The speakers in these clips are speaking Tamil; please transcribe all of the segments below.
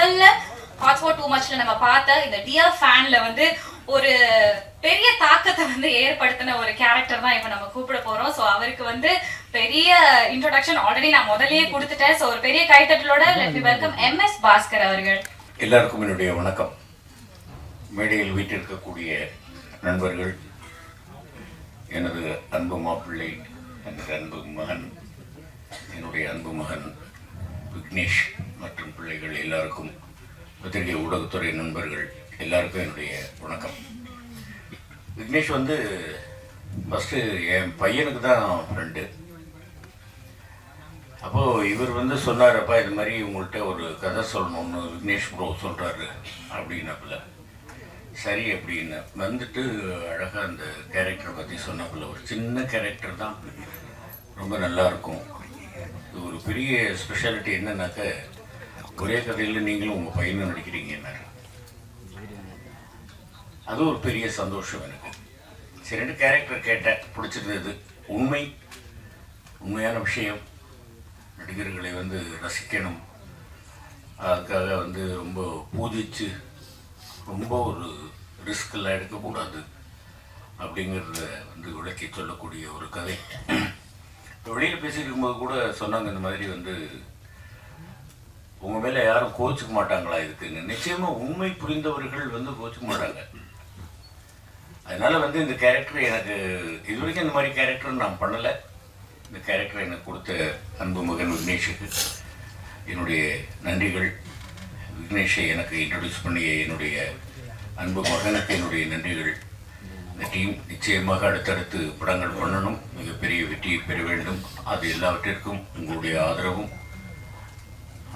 முதல்ல ஹாட்ஸ்பாட் டூ மச்ல நம்ம பார்த்த இந்த டியர் ஃபேன்ல வந்து ஒரு பெரிய தாக்கத்தை வந்து ஏற்படுத்தின ஒரு கேரக்டர் தான் இப்ப நம்ம கூப்பிட போறோம். ஸோ அவருக்கு வந்து பெரிய இன்ட்ரோடக்ஷன் ஆல்ரெடி நான் முதல்லயே கொடுத்துட்டேன். ஸோ ஒரு பெரிய கைத்தட்டலோட let me welcome MS Bhaskar அவர்கள். எல்லாருக்கும் என்னுடைய வணக்கம். மேடையில் வீட்டிருக்கக்கூடிய நண்பர்கள், எனது அன்பு மாப்பிள்ளை, எனது அன்பு மகன், என்னுடைய அன்பு மகன் விக்னேஷ் மற்றும் பிள்ளைகள் எல்லாருக்கும், பத்திரிகை ஊடகத்துறை நண்பர்கள் எல்லாருக்கும் என்னுடைய வணக்கம். விக்னேஷ் வந்து ஃபஸ்ட்டு என் பையனுக்கு தான் ஃப்ரெண்டு. அப்போது இவர் வந்து சொன்னாரப்பா, இது மாதிரி உங்கள்கிட்ட ஒரு கதை சொல்லணும்னு விக்னேஷ் ப்ரோ சொல்கிறாரு அப்படின்னாப்புல. சரி அப்படின்னு வந்துட்டு அழகாக அந்த கேரக்டரை பற்றி சொன்னாப்புல. ஒரு சின்ன கேரக்டர் தான், ரொம்ப நல்லாயிருக்கும். இது ஒரு பெரிய ஸ்பெஷாலிட்டி என்னன்னாக்க, ஒரே கதையில் நீங்களும் உங்கள் பையனும் நடிக்கிறீங்கன்னாரு. அது ஒரு பெரிய சந்தோஷம் எனக்கு. சரி, ரெண்டு கேரக்டர் கேட்டேன், பிடிச்சிருந்தது. உண்மையான விஷயம். நடிகர்களை வந்து ரசிக்கணும், அதுக்காக வந்து ரொம்ப பூஜிச்சு ரொம்ப ஒரு ரிஸ்கெல்லாம் எடுக்கக்கூடாது அப்படிங்கிறத வந்து விளக்கி சொல்லக்கூடிய ஒரு கதை. இப்போ வெளியில் பேசிட்டு இருக்கும்போது கூட சொன்னாங்க, இந்த மாதிரி வந்து உங்கள் மேலே யாரும் கோச்சிக்க மாட்டாங்களா இதுக்குன்னு. நிச்சயமாக உண்மை புரிந்தவர்கள் வந்து கோச்சிக்க மாட்டாங்க. அதனால் வந்து இந்த கேரக்டர் எனக்கு இது வரைக்கும் இந்த மாதிரி கேரக்டர் நான் பண்ணலை. இந்த கேரக்டரை எனக்கு கொடுத்த அன்பு மகன் விக்னேஷுக்கு என்னுடைய நன்றிகள். விக்னேஷை எனக்கு இன்ட்ரடியூஸ் பண்ணிய என்னுடைய அன்பு மகனுக்கு என்னுடைய நன்றிகள். இந்த டீம் நிச்சயமாக அடுத்தடுத்து படங்கள் பண்ணணும், மிகப்பெரிய வெற்றியை பெற வேண்டும். அது எல்லாவற்றிற்கும் உங்களுடைய ஆதரவும்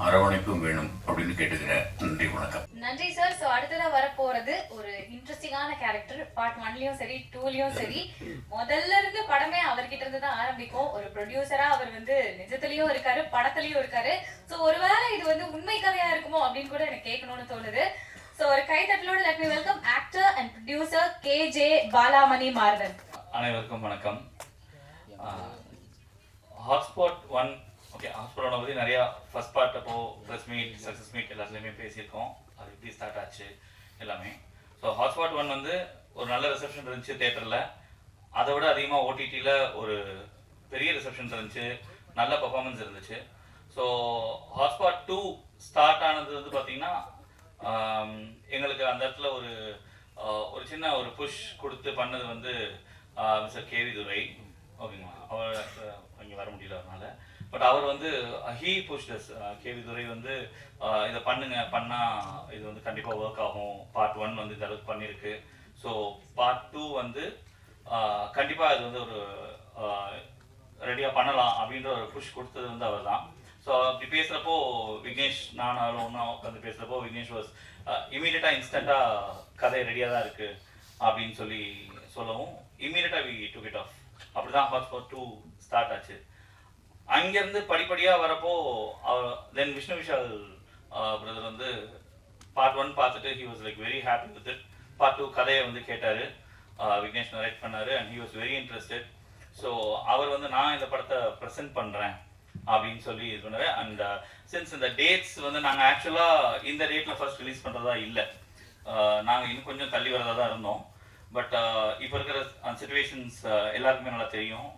அரவணைப்பும் வேணும் அப்படின்னு கேட்டுக்கிறேன். நன்றி, வணக்கம். நன்றி சார். ஸோ அடுத்ததாக வரப்போறது ஒரு இன்ட்ரெஸ்டிங்கான கேரக்டர். பார்ட் 1லயும் சரி 2லயும் சரி முதல்ல இருந்து படமே அவர்கிட்ட இருந்து தான் ஆரம்பிக்கும். ஒரு ப்ரொடியூசரா அவர் வந்து நிஜத்துலயும் இருக்காரு, படத்துலயும் இருக்காரு. ஸோ ஒருவேளை இது வந்து உண்மை கதையா இருக்குமோ அப்படின்னு கூட எனக்கு கேட்கணும்னு தோணுது. ஸோ ஒரு கைத்தட்டலோட let me welcome actor and producer KJ Balamani Marthan. அனைவருக்கும் வணக்கம். ஹாட்ஸ்பாட் 1 ஹாட்ஸ்பாட்டோட பற்றி நிறையா ஃபர்ஸ்ட் பார்ட் அப்போ ப்ரெஸ் மீட், சக்ஸஸ் மீட் எல்லாத்துலேயுமே பேசியிருக்கோம். அது எப்படி ஸ்டார்ட் ஆச்சு எல்லாமே. ஸோ ஹாட்ஸ்பாட் 1 வந்து ஒரு நல்ல ரிசப்ஷன் இருந்துச்சு தேட்டரில். அதை விட அதிகமாக OTTயில் ஒரு பெரிய ரிசப்ஷன் இருந்துச்சு, நல்ல பர்ஃபார்மன்ஸ் இருந்துச்சு. ஸோ ஹாட்ஸ்பாட் 2 ஸ்டார்ட் ஆனது வந்து பார்த்திங்கன்னா எங்களுக்கு அந்த இடத்துல ஒரு சின்ன ஒரு புஷ் கொடுத்து பண்ணது வந்து மிஸ்டர் KV துரை. ஓகேங்களா, அவர் இங்கே வர முடியல அதனால. பட் அவர் வந்து ஹீ புஷ்டஸ். KV துரை வந்து இதை பண்ணால் இது வந்து கண்டிப்பாக ஒர்க் ஆகும். பார்ட் 1 வந்து இந்த அளவுக்கு பண்ணியிருக்கு. ஸோ பார்ட் 2 வந்து கண்டிப்பாக இது வந்து ஒரு ரெடியாக பண்ணலாம் அப்படின்ற ஒரு புஷ் கொடுத்தது வந்து அவர் தான். ஸோ அப்படி பேசுகிறப்போ விக்னேஷ், நான் ஒன்றா உட்காந்து பேசுகிறப்போ விக்னேஷ் வாஸ் இமீடியட்டாக இன்ஸ்டண்ட்டாக கதை ரெடியாக தான் இருக்குது அப்படின்னு சொல்லவும் இமீடியட்டாக வி டுக் இட் ஆஃப். அப்படி தான் ஹாட்ஸ்பாட் 2 ஸ்டார்ட் ஆச்சு. அங்கேருந்து படிப்படியாக வரப்போ தென் விஷ்ணு விஷால் பிரதர் வந்து பார்ட் 1 பார்த்துட்டு he was like very happy with it. Part 2 கதையை வந்து கேட்டார், விக்னேஷ் நரேட் பண்ணார் and he was very interested. So அவர் வந்து நான் இந்த படத்தை ப்ரெசென்ட் பண்ணுறேன் அப்படின்னு சொல்லி இது பண்ணாரு. அண்ட் சின்ஸ் இந்த டேட்ஸ் வந்து நாங்கள் ஆக்சுவலாக இந்த டேட்டில் ஃபர்ஸ்ட் ரிலீஸ் பண்ணுறதா இல்லை, நாங்கள் இன்னும் கொஞ்சம் தள்ளி வரதா தான் இருந்தோம். பட் இப்போ இருக்கிற சிச்சுவேஷன்ஸ் எல்லாருக்குமே நல்லா தெரியும்.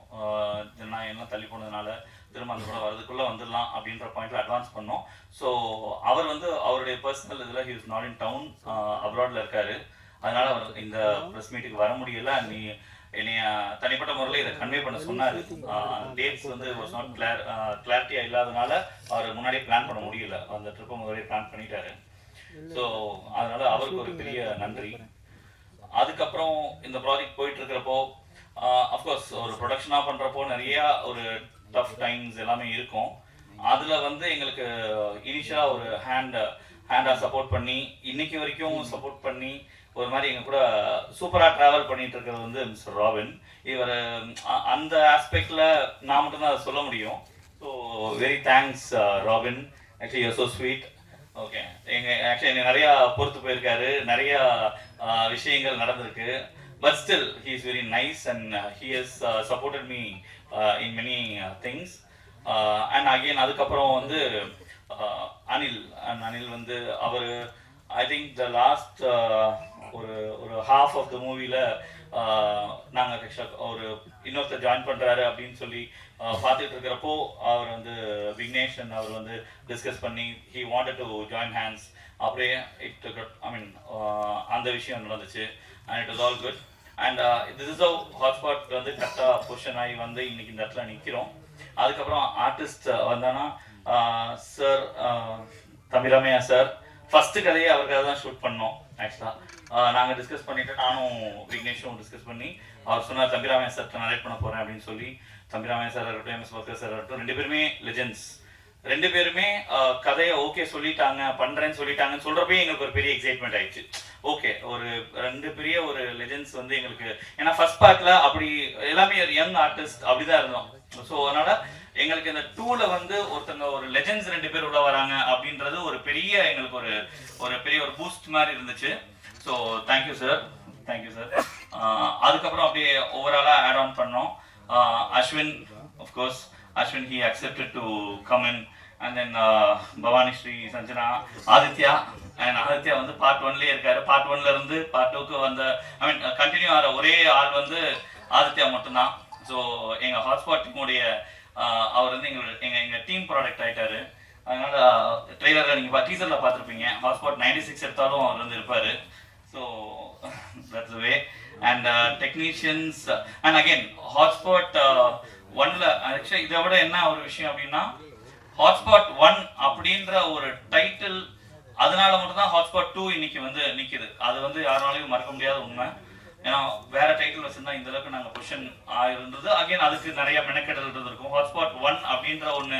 நான் எல்லாம் தள்ளி போனதுனால திரும்ப அந்த படம் வரதுக்குள்ளே வந்துடலாம் அப்படின்ற பாயிண்ட்ல அட்வான்ஸ் பண்ணோம். ஸோ அவர் வந்து அவருடைய பர்சனல் இதில் he is not in town, அப்ராடில் இருக்காரு. அதனால அவர் இந்த ப்ரெஸ் மீட்டுக்கு வர முடியல. என்னைய தனிப்பட்ட முறையில் இதை கன்வே பண்ண சொன்னார். டேட்ஸ் வந்து வாஸ் நாட் கிளாரிட்டியாக இல்லாதனால அவர் முன்னாடியே பிளான் பண்ண முடியல. அந்த ட்ரிப்பை முன்னாடியே பிளான் பண்ணிட்டாரு. ஸோ அதனால அவருக்கு ஒரு பெரிய நன்றி. அதுக்கப்புறம் இந்த ப்ராஜெக்ட் போயிட்டு இருக்கிறப்போ அஃப்கோர்ஸ் ஒரு ப்ரொடக்ஷனாக பண்ணுறப்போ நிறைய ஒரு டஃப் டைம்ஸ் எல்லாமே இருக்கும். அதில் வந்து எங்களுக்கு இனிஷியலாக ஒரு ஹேண்டாக சப்போர்ட் பண்ணி இன்னைக்கு வரைக்கும் சப்போர்ட் பண்ணி ஒரு மாதிரி எங்கள் கூட சூப்பராக ட்ராவல் பண்ணிட்டு இருக்கிறது வந்து மிஸ்டர் ராபின். இவர் அந்த ஆஸ்பெக்டில் நான் மட்டும்தான் அதை சொல்ல முடியும். So very thanks robin, actually you so sweet. Okay, actually நிறையா பொறுத்து போயிருக்காரு, நிறையா விஷயங்கள் நடந்திருக்கு. But still he is very nice and he has supported me in many things. And again அதுக்கப்புறம் வந்து அனில் வந்து அவர் ஐ திங்க் த லாஸ்ட் ஒரு ஹாஃப் ஆஃப் த மூவியில் நாங்கள் ஒரு இன்னொருத்தர் ஜாயின் பண்ணுறாரு அப்படின்னு சொல்லி பார்த்துட்டு இருக்கிறப்போ அவர் வந்து விக்னேஷன் அவர் வந்து டிஸ்கஸ் பண்ணி he wanted to join hands அப்படியே அந்த விஷயம் நடந்துச்சு and it was all good and this is hotspot வந்து கரெக்டாக பொசிஷன் ஆகி வந்து இன்னைக்கு இந்த இடத்துல நிற்கிறோம். அதுக்கப்புறம் ஆர்டிஸ்ட் வந்தானா சார் தமிழமையா சார் ஃபர்ஸ்ட் கதையை அவருக்காக தான் ஷூட் பண்ணோம். ஆக்சுவலாக நாங்கள் டிஸ்கஸ் பண்ணிவிட்டு நானும் விக்னேஷும் டிஸ்கஸ் பண்ணி அவர் சொன்னார் தம்பிராமையா சார் நரேட் பண்ண போகிறேன் அப்படின்னு சொல்லி. தம்பிராமையா சார் இருக்கட்டும் எம்எஸ் பாஸ்கர் சார் இருக்கட்டும் 2 பேருமே லெஜெண்ட்ஸ். 2 பேருமே கதையை ஓகே சொல்லிட்டாங்க பண்ணுறேன்னு சொல்லிட்டாங்கன்னு சொல்கிறப்பே எங்களுக்கு ஒரு பெரிய எக்ஸைட்மெண்ட் ஆயிடுச்சு. ஓகே ஒரு 2 பெரிய ஒரு லெஜெண்ட்ஸ் வந்து எங்களுக்கு ஏன்னா ஃபர்ஸ்ட் பார்ட்டில் அப்படி எல்லாமே ஒரு யங் ஆர்டிஸ்ட் அப்படி தான் இருந்தோம். ஸோ அதனால் எங்களுக்கு இந்த 2ல வந்து ஒருத்தங்க ஒரு லெஜெண்ட்ஸ் 2 பேர் உள்ள வராங்க அப்படின்றது ஒரு பெரிய எங்களுக்கு ஒரு பெரிய ஒரு பூஸ்ட் மாதிரி இருந்துச்சு. So thank you sir. அதுக்கப்புறம் அப்படியே ஓவராலாக ஆட் ஆன் பண்ணோம். Ashwin of course Ashwin he accepted to come in and then Bhavani Sri Sanjana Aditya and Aditya வந்து பார்ட் 1லயே இருக்காரு. பார்ட் 1ல இருந்து பார்ட் 2க்கு வந்த கண்டினியூ ஆகிற ஒரே ஆள் வந்து ஆதித்யா மட்டும்தான். ஸோ எங்கள் ஹாட்ஸ்பாட் டீமுடைய அவர் வந்து எங்கள் டீம் ப்ராடக்ட் ஆகிட்டாரு. அதனால ட்ரெய்லரில் நீங்கள் டீசரில் பார்த்துருப்பீங்க ஹாட்ஸ்பாட் 96 எடுத்தாலும் அவர் வந்து இருப்பார். So that's way and technicians and again hotspot 1ல ஆக்சுவலி இதை விட என்ன ஒரு விஷயம் அப்படின்னா ஹாட்ஸ்பாட் 1 அப்படின்ற ஒரு டைட்டில் அதனால மட்டும்தான் ஹாட்ஸ்பாட் 2 இன்னைக்கு வந்து நிற்கிது. அது வந்து யாராலையும் மறக்க முடியாத உண்மை. ஏன்னா வேற டைட்டில் வச்சிருந்தா இந்த அளவுக்கு நாங்கள் பொசிஷன் ஆயிருந்தது. அகைன் அதுக்கு நிறைய மெனக்கெடல் இருந்திருக்கும். ஹாட்ஸ்பாட் 1 அப்படின்ற ஒன்று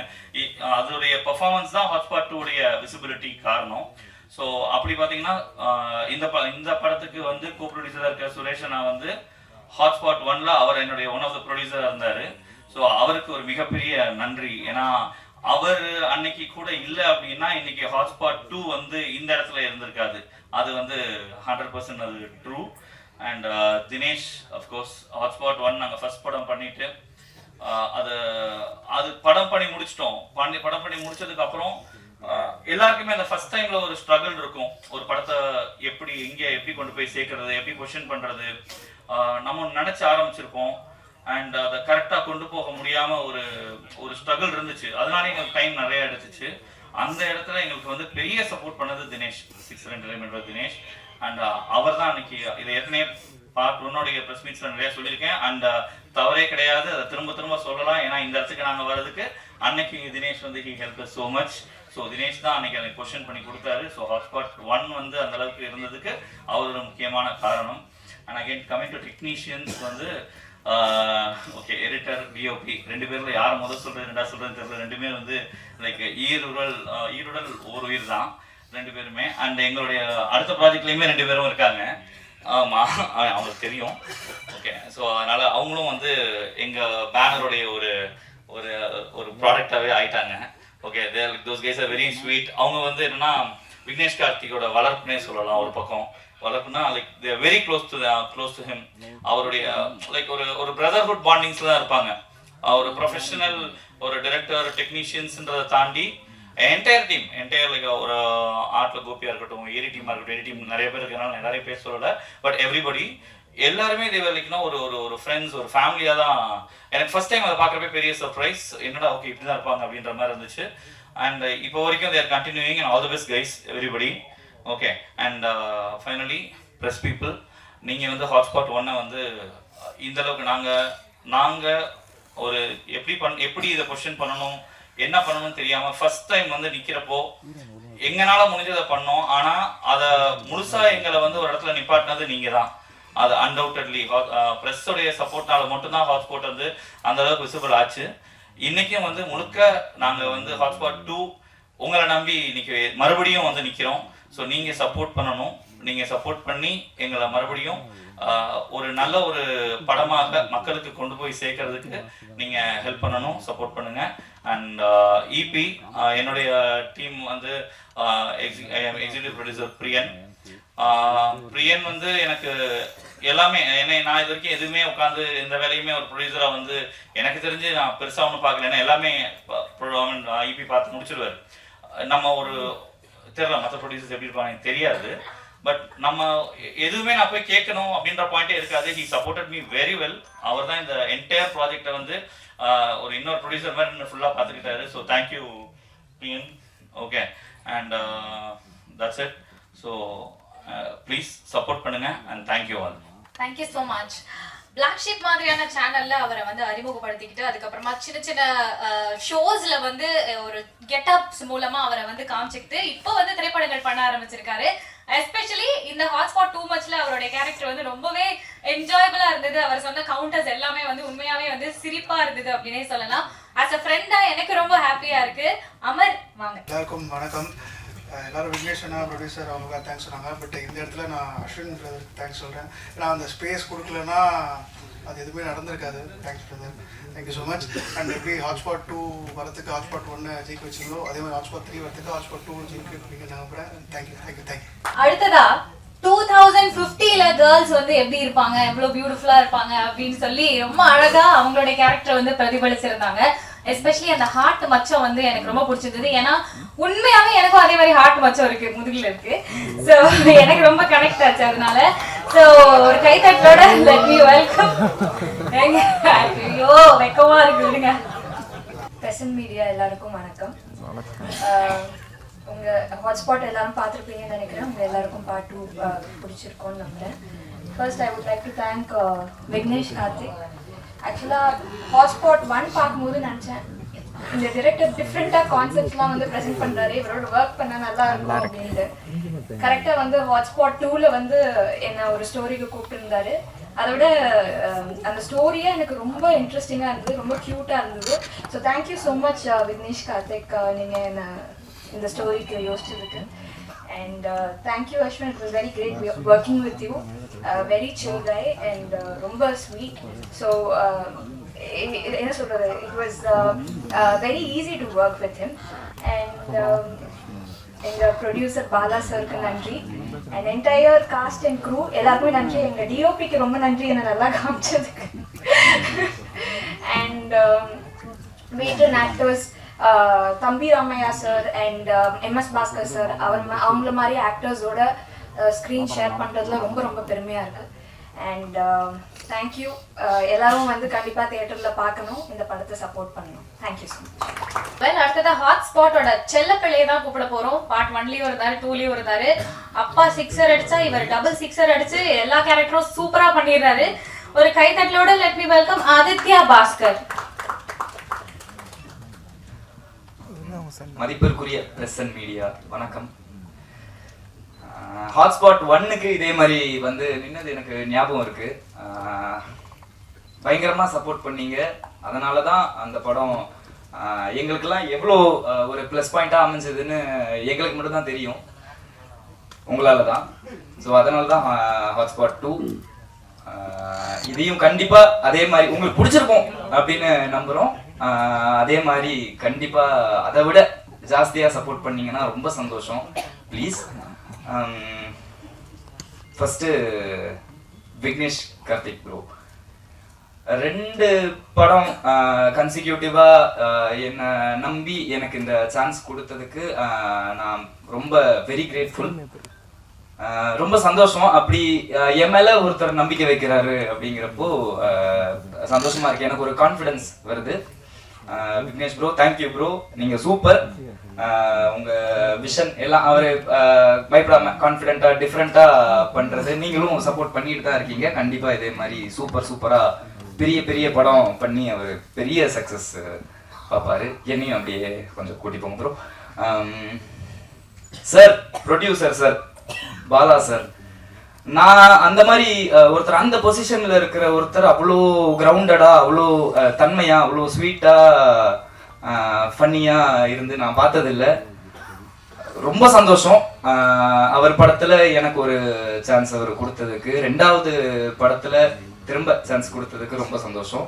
அதோடைய பெர்ஃபார்மன்ஸ் தான் ஹாட்ஸ்பாட் 2 உடைய விசிபிலிட்டி காரணம். ஸோ அப்படி பார்த்தீங்கன்னா இந்த படத்துக்கு வந்து கோ ப்ரொடியூசராக இருக்க சுரேஷனா வந்து ஹாட்ஸ்பாட் 1ல அவர் என்னுடைய ஒன் ஆஃப் த ப்ரொடியூசராக இருந்தார். ஸோ அவருக்கு ஒரு மிகப்பெரிய நன்றி. ஏன்னா அவர் அன்னைக்கு கூட இல்லை அப்படின்னா இன்னைக்கு ஹாட்ஸ்பாட் 2 வந்து இந்த இடத்துல இருந்திருக்காது. அது வந்து 100% அது true. And Dinesh of course hotspot 1 நாங்கள் ஃபர்ஸ்ட் படம் பண்ணிட்டு அது படம் பண்ணி முடிச்சிட்டோம். படம் பண்ணி முடிச்சதுக்கு அப்புறம் எல்லாருக்குமே அந்த ஃபர்ஸ்ட் டைம்ல ஒரு ஸ்ட்ரகிள் இருக்கும். ஒரு படத்தை எப்படி கொண்டு போய் சேர்க்கறது, எப்படி பொசிஷன் பண்றது, நம்ம நினைச்சு ஆரம்பிச்சிருப்போம் அண்ட் அதை கரெக்டாக கொண்டு போக முடியாம ஒரு ஸ்ட்ரகிள் இருந்துச்சு. அதனால எங்களுக்கு டைம் நிறைய எடுத்துச்சு. அந்த இடத்துல எங்களுக்கு வந்து பெரிய சப்போர்ட் பண்ணது தினேஷ், 6 என்டர்டைன்மெண்ட் தினேஷ். அண்ட் அவர் தான் அன்னைக்கு இதை ஏற்கனவே பார்ட் 1 ப்ரெஸ் மீட்ஸ்ல நிறைய சொல்லியிருக்கேன். அண்ட் தவறே கிடையாது, அதை திரும்ப சொல்லலாம். ஏன்னா இந்த இடத்துக்கு நாங்கள் வர்றதுக்கு அன்னைக்கு தினேஷ் வந்து he help us so much. So Dinesh தான் அன்னைக்கு எனக்கு கொஸ்டின் பண்ணி கொடுத்தாரு. ஸோ ஹாட்ஸ்பாட் 1 வந்து அந்த அளவுக்கு இருந்ததுக்கு அவர் ஒரு முக்கியமான காரணம். And again coming to technicians வந்து ஓகே எடிட்டர் டிஓபி 2 பேர்ல யாரை முதல் சொல்றது 2ஆ சொல்றது தெரியல. 2மே வந்து லைக் ஈருடல் ஒரு உயிர் தான் 2 பேருமே. அண்ட் எங்களுடைய அடுத்த ப்ராஜெக்ட்லயுமே 2 பேரும் இருக்காங்க. ஆமா அவங்களுக்கு தெரியும். ஓகே ஸோ அதனால அவங்களும் வந்து எங்க பேனருடைய ஒரு ஒரு ஒரு ப்ராடக்டாவே ஆயிட்டாங்க. Okay those guys are very sweet. அவங்க வந்து என்னன்னா விக்னேஷ் கார்த்திகோட வளர்ப்புனே சொல்லலாம். ஒரு பக்கம் வளர்ப்புனா like they very close to him. அவருடைய லைக் ஒரு பிரதர்ஹுட் பாண்டிங்ஸ்ல தான் இருப்பாங்க. ஒரு ப்ரொஃபஷனல் ஒரு டைரக்டர் டெக்னீஷியன்ஸ்ன்றதை தாண்டி என்டையர் லைக் ஒரு ஆர்ட்ல கோபியா இருக்கட்டும், ஏரி டீமா இருக்கட்டும், ஏரி டீம் நிறைய பேர் இருக்கிறனால எல்லாரையும் பேச சொல்லல. பட் எவ்ரிபடி எல்லாருமே லைக்னா ஒரு ஃப்ரெண்ட்ஸ் ஒரு ஃபேமிலியா தான். எனக்கு ஃபர்ஸ்ட் டைம் அதை பார்க்குறப்ப பெரிய சர்ப்ரைஸ். என்னடா ஓகே இப்படி தான் இருப்பாங்க அப்படின்ற மாதிரி இருந்துச்சு. அண்ட் இப்போ வரைக்கும் they're continuing and all the best guys everybody. Okay and finally press people, நீங்கள் வந்து ஹாட்ஸ்பாட் 1 வந்து இந்த அளவுக்கு நாங்கள் ஒரு எப்படி இதை கொஸ்டின் பண்ணணும் என்ன பண்ணணும்னு தெரியாமல் ஃபர்ஸ்ட் டைம் வந்து நிற்கிறப்போ எங்களால முடிஞ்சதை பண்ணோம். ஆனால் அதை முழுசா எங்களை வந்து ஒரு இடத்துல நிப்பாட்டினது நீங்கள் தான். அது அன்டவுட்டட்லி ப்ரெஸ்ஸோடைய சப்போர்ட்னால மட்டும்தான் ஹாட்ஸ்பாட் வந்து அந்த அளவுக்கு விசிபிள் ஆச்சு. இன்னைக்கும் வந்து முழுக்க நாங்கள் வந்து ஹாட்ஸ்பாட் 2 உங்களை நம்பி இன்னைக்கு மறுபடியும் வந்து நிற்கிறோம். ஸோ நீங்கள் சப்போர்ட் பண்ணணும். நீங்கள் சப்போர்ட் பண்ணி எங்களை மறுபடியும் ஒரு நல்ல ஒரு படமாக மக்களுக்கு கொண்டு போய் சேர்க்கறதுக்கு நீங்கள் ஹெல்ப் பண்ணணும், சப்போர்ட் பண்ணுங்க. அண்ட் இபி என்னுடைய டீம் வந்து எக்ஸிக்யூட்டிவ் ப்ரொடியூசர் பிரியன் வந்து எனக்கு எல்லாமே நான் இது வரைக்கும் எதுவுமே உட்காந்து இந்த வேலையுமே ஒரு ப்ரொடியூசரா வந்து எனக்கு தெரிஞ்சு நான் பெருசா ஒன்றும் பார்க்கல. ஏன்னா எல்லாமே இபி பார்த்து முடிச்சிருவாரு. நம்ம ஒரு தெரியல மற்ற ப்ரொடியூசர்ஸ் எப்படி இருப்பாங்க எனக்கு தெரியாது. பட் நம்ம எதுவுமே நான் போய் கேட்கணும் அப்படின்ற பாயிண்டே இருக்காது. He supported me very well. அவர் தான் இந்த என்டையர் ப்ராஜெக்டை வந்து ஒரு இன்னொரு ப்ரொடியூசர் மாதிரி ஃபுல்லாக பார்த்துக்கிட்டாரு. So thank you PN. Okay, and that's it. So please support பண்ணுங்க and thank you all. Thank you so much. Black sheep மாதிரியான சேனல்ல அவரை வந்து அறிமுகப்படுத்திக்கிட்டு அதுக்கப்புறமா சின்ன சின்ன ஷோஸ்ல வந்து ஒரு கெட்டப்ஸ் மூலமா அவரை வந்து காமிச்சுக்கிட்டு இப்போ வந்து திரைப்படங்கள் பண்ண ஆரம்பிச்சிருக்காரு. எஸ்பெஷலி இந்த ஹாட்ஸ்பாட் 2 மச்ல அவருடைய கேரக்டர் வந்து ரொம்பவே என்ஜாயபிளா இருந்தது. அவர் சொன்ன கவுண்டர்ஸ் எல்லாமே வந்து உண்மையாவே வந்து சிரிப்பா இருந்தது அப்படின்னே சொல்லலாம். ஆஸ் அ ஃப்ரெண்டா எனக்கு ரொம்ப ஹாப்பியா இருக்கு. அமர் வாங்க. எல்லாருக்கும் வணக்கம். எல்லாரும் விக்னேஷ் அண்ணா ப்ரொடியூசர் அவங்க தேங்க்ஸ் சொன்னாங்க. பட் இந்த இடத்துல நான் அஸ்வின் பிரதருக்கு தேங்க்ஸ் சொல்கிறேன். ஏன்னா அந்த ஸ்பேஸ் கொடுக்கலன்னா அது எதுவுமே நடந்திருக்காது. Thanks brother, thank you so much. And எப்படி ஹாட்ஸ்பாட் 2 வரத்துக்கு ஹாட்ஸ்பாட் 1 ஜெயிக்க வச்சிங்களோ அதே மாதிரி ஹாட்ஸ்பாட் 3 வரத்துக்கு ஹாட்ஸ்பாட் 2 ஜெயிக்க வைப்பீங்க நம்புறேன். Thank you thank you thank you. அடுத்ததா 2050ல கேர்ள்ஸ் வந்து எப்படி இருப்பாங்க, எவ்வளவு பியூட்டிஃபுல்லா இருப்பாங்க அப்படின்னு சொல்லி ரொம்ப அழகா அவங்களுடைய கேரக்டர் வந்து பிரதிபலிச்சிருந்தாங்க. எஸ்பெஷலி அந்த ஹார்ட் மச்சம் வந்து எனக்கு ரொம்ப பிடிச்சிருந்தது. ஏன்னா உண்மையாவே எனக்கும் அதே மாதிரி ஹார்ட் மச்சம் இருக்கு, முதுகுல இருக்கு. ஸோ எனக்கு ரொம்ப கனெக்ட் ஆச்சு. அதனால ஸோ ஒரு கைத்தட்டோட லெட் மீ வெல்கம். ஐயோ வெக்கமா இருக்கு விடுங்க. பிரசன்ட் மீடியா எல்லாருக்கும் வணக்கம். உங்க ஹாட்ஸ்பாட் எல்லாரும் பார்த்துருப்பீங்கன்னு நினைக்கிறேன். உங்க எல்லாருக்கும் பார்ட் 2 பிடிச்சிருக்கோன்னு நம்புறேன். First I would like to thank Vignesh Karthik. ஆக்சுவலாக ஹாட்ஸ்பாட் 1 பார்க்கும்போது நினச்சேன் இந்த டிரெக்டர் டிஃப்ரெண்ட்டாக கான்செப்ட்ஸ்லாம் வந்து ப்ரெசென்ட் பண்ணுறாரு, இவரோட ஒர்க் பண்ணால் நல்லா இருக்கும் அப்படின்ட்டு. கரெக்டாக வந்து ஹாட்ஸ்பாட் 2ல வந்து என்னை ஒரு ஸ்டோரிக்கு கூப்பிட்டுருந்தாரு. அதை விட அந்த ஸ்டோரியே எனக்கு ரொம்ப இன்ட்ரெஸ்டிங்காக இருந்தது, ரொம்ப க்யூட்டாக இருந்தது. So thank you so much Vignesh Karthik, நீங்கள் என்ன இந்த ஸ்டோரிக்கு யோசிச்சதுக்கு. And thank you Ashwin, it was very great working with you. Very chill guy and ரொம்ப sweet. So என்ன சொல்றது, it was very easy to work with him. And எங்க ப்ரொடியூசர் பாலா சருக்கு நன்றி. and entire cast and crew எல்லாருக்குமே நன்றி. எங்க டிஓபிக்கு ரொம்ப நன்றி என்ன நல்லா காமிச்சதுக்கு. and veteran actors தம்பி Ramaiah sir and MS Bhaskar sir, அவங்கள மாதிரி ஆக்டர்ஸோட ஸ்க்ரீன் ஷேர் பண்ணுறதுல ரொம்ப ரொம்ப பெருமையாக இருக்குது. And thank you. எல்லாரும் வந்து கண்டிப்பாக தியேட்டரில் பார்க்கணும், இந்த படத்தை சப்போர்ட் பண்ணணும். Thank you so much. வெல், அடுத்ததா ஹாட்ஸ்பாட்டோட செல்ல பிள்ளையை தான் கூப்பிட போகிறோம். பார்ட் 1லயும் இருந்தாரு, 2லயும் இருந்தாரு. அப்பா 6 அடிச்சா இவர் டபுள் 6 அடிச்சு எல்லா கேரக்டரும் சூப்பராக பண்ணிடுறாரு. ஒரு கைத்தட்டலோட let me welcome Aditya Bhaskar. மதிப்பிற்குரிய பிரசன்ட் மீடியா வணக்கம். ஹாட்ஸ்பாட் 1க்கு இதே மாதிரி வந்து நின்னது எனக்கு ஞாபகம் இருக்கு. பயங்கரமா சப்போர்ட் பண்ணீங்க. அதனால தான் அந்த படம் எங்களுக்கெல்லாம் எவ்வளோ ஒரு ப்ளஸ் பாயிண்டா அமைஞ்சதுன்னு எங்களுக்கு மட்டும் தான் தெரியும், உங்களால தான். ஸோ அதனால தான் ஹாட்ஸ்பாட் 2 இதையும் கண்டிப்பா அதே மாதிரி உங்களுக்கு பிடிச்சிருக்கும் அப்படின்னு நம்புறோம். அதே மாதிரி கண்டிப்பா அதை விட ஜாஸ்தியா சப்போர்ட் பண்ணீங்கன்னா ரொம்ப சந்தோஷம். Please. First Vignesh Karthik bro 2 படம் கன்சிக்யூட்டிவா என்னை நம்பி எனக்கு இந்த சான்ஸ் கொடுத்ததுக்கு நான் ரொம்ப வெரி கிரேட்ஃபுல். ரொம்ப சந்தோஷம். அப்படி என் மேல ஒருத்தர் நம்பிக்கை வைக்கிறாரு அப்படிங்கிறப்போ சந்தோஷமா இருக்கு. எனக்கு ஒரு கான்ஃபிடன்ஸ் வருது. விக்னேஷ் ப்ரோ, தேங்க்யூ ப்ரோ, நீங்க சூப்பர். உங்க விஷன் எல்லாம் அவரு பயப்படாம கான்ஃபிடென்ட்டா டிஃப்ரெண்டா பண்றது நீங்களும் சப்போர்ட் பண்ணிட்டு தான் இருக்கீங்க. கண்டிப்பா இதே மாதிரி சூப்பரா பெரிய பெரிய படம் பண்ணி அவர் பெரிய சக்சஸ் பார்ப்பாரு. என்னையும் அப்படியே கொஞ்சம் கூட்டி போங்க bro. Sir, producer sir, Bala sir, நான் அந்த மாதிரி ஒருத்தர் அந்த பொசிஷன்ல இருக்கிற ஒருத்தர் அவ்வளோ கிரவுண்டடா, அவ்வளோ தன்மையா, அவ்வளோ ஸ்வீட்டா, ஃபன்னியா இருந்து நான் பார்த்ததில்லை. ரொம்ப சந்தோஷம். அவர் படத்துல எனக்கு ஒரு சான்ஸ் அவர் கொடுத்ததுக்கு, 2வது படத்துல திரும்ப சான்ஸ் கொடுத்ததுக்கு ரொம்ப சந்தோஷம்.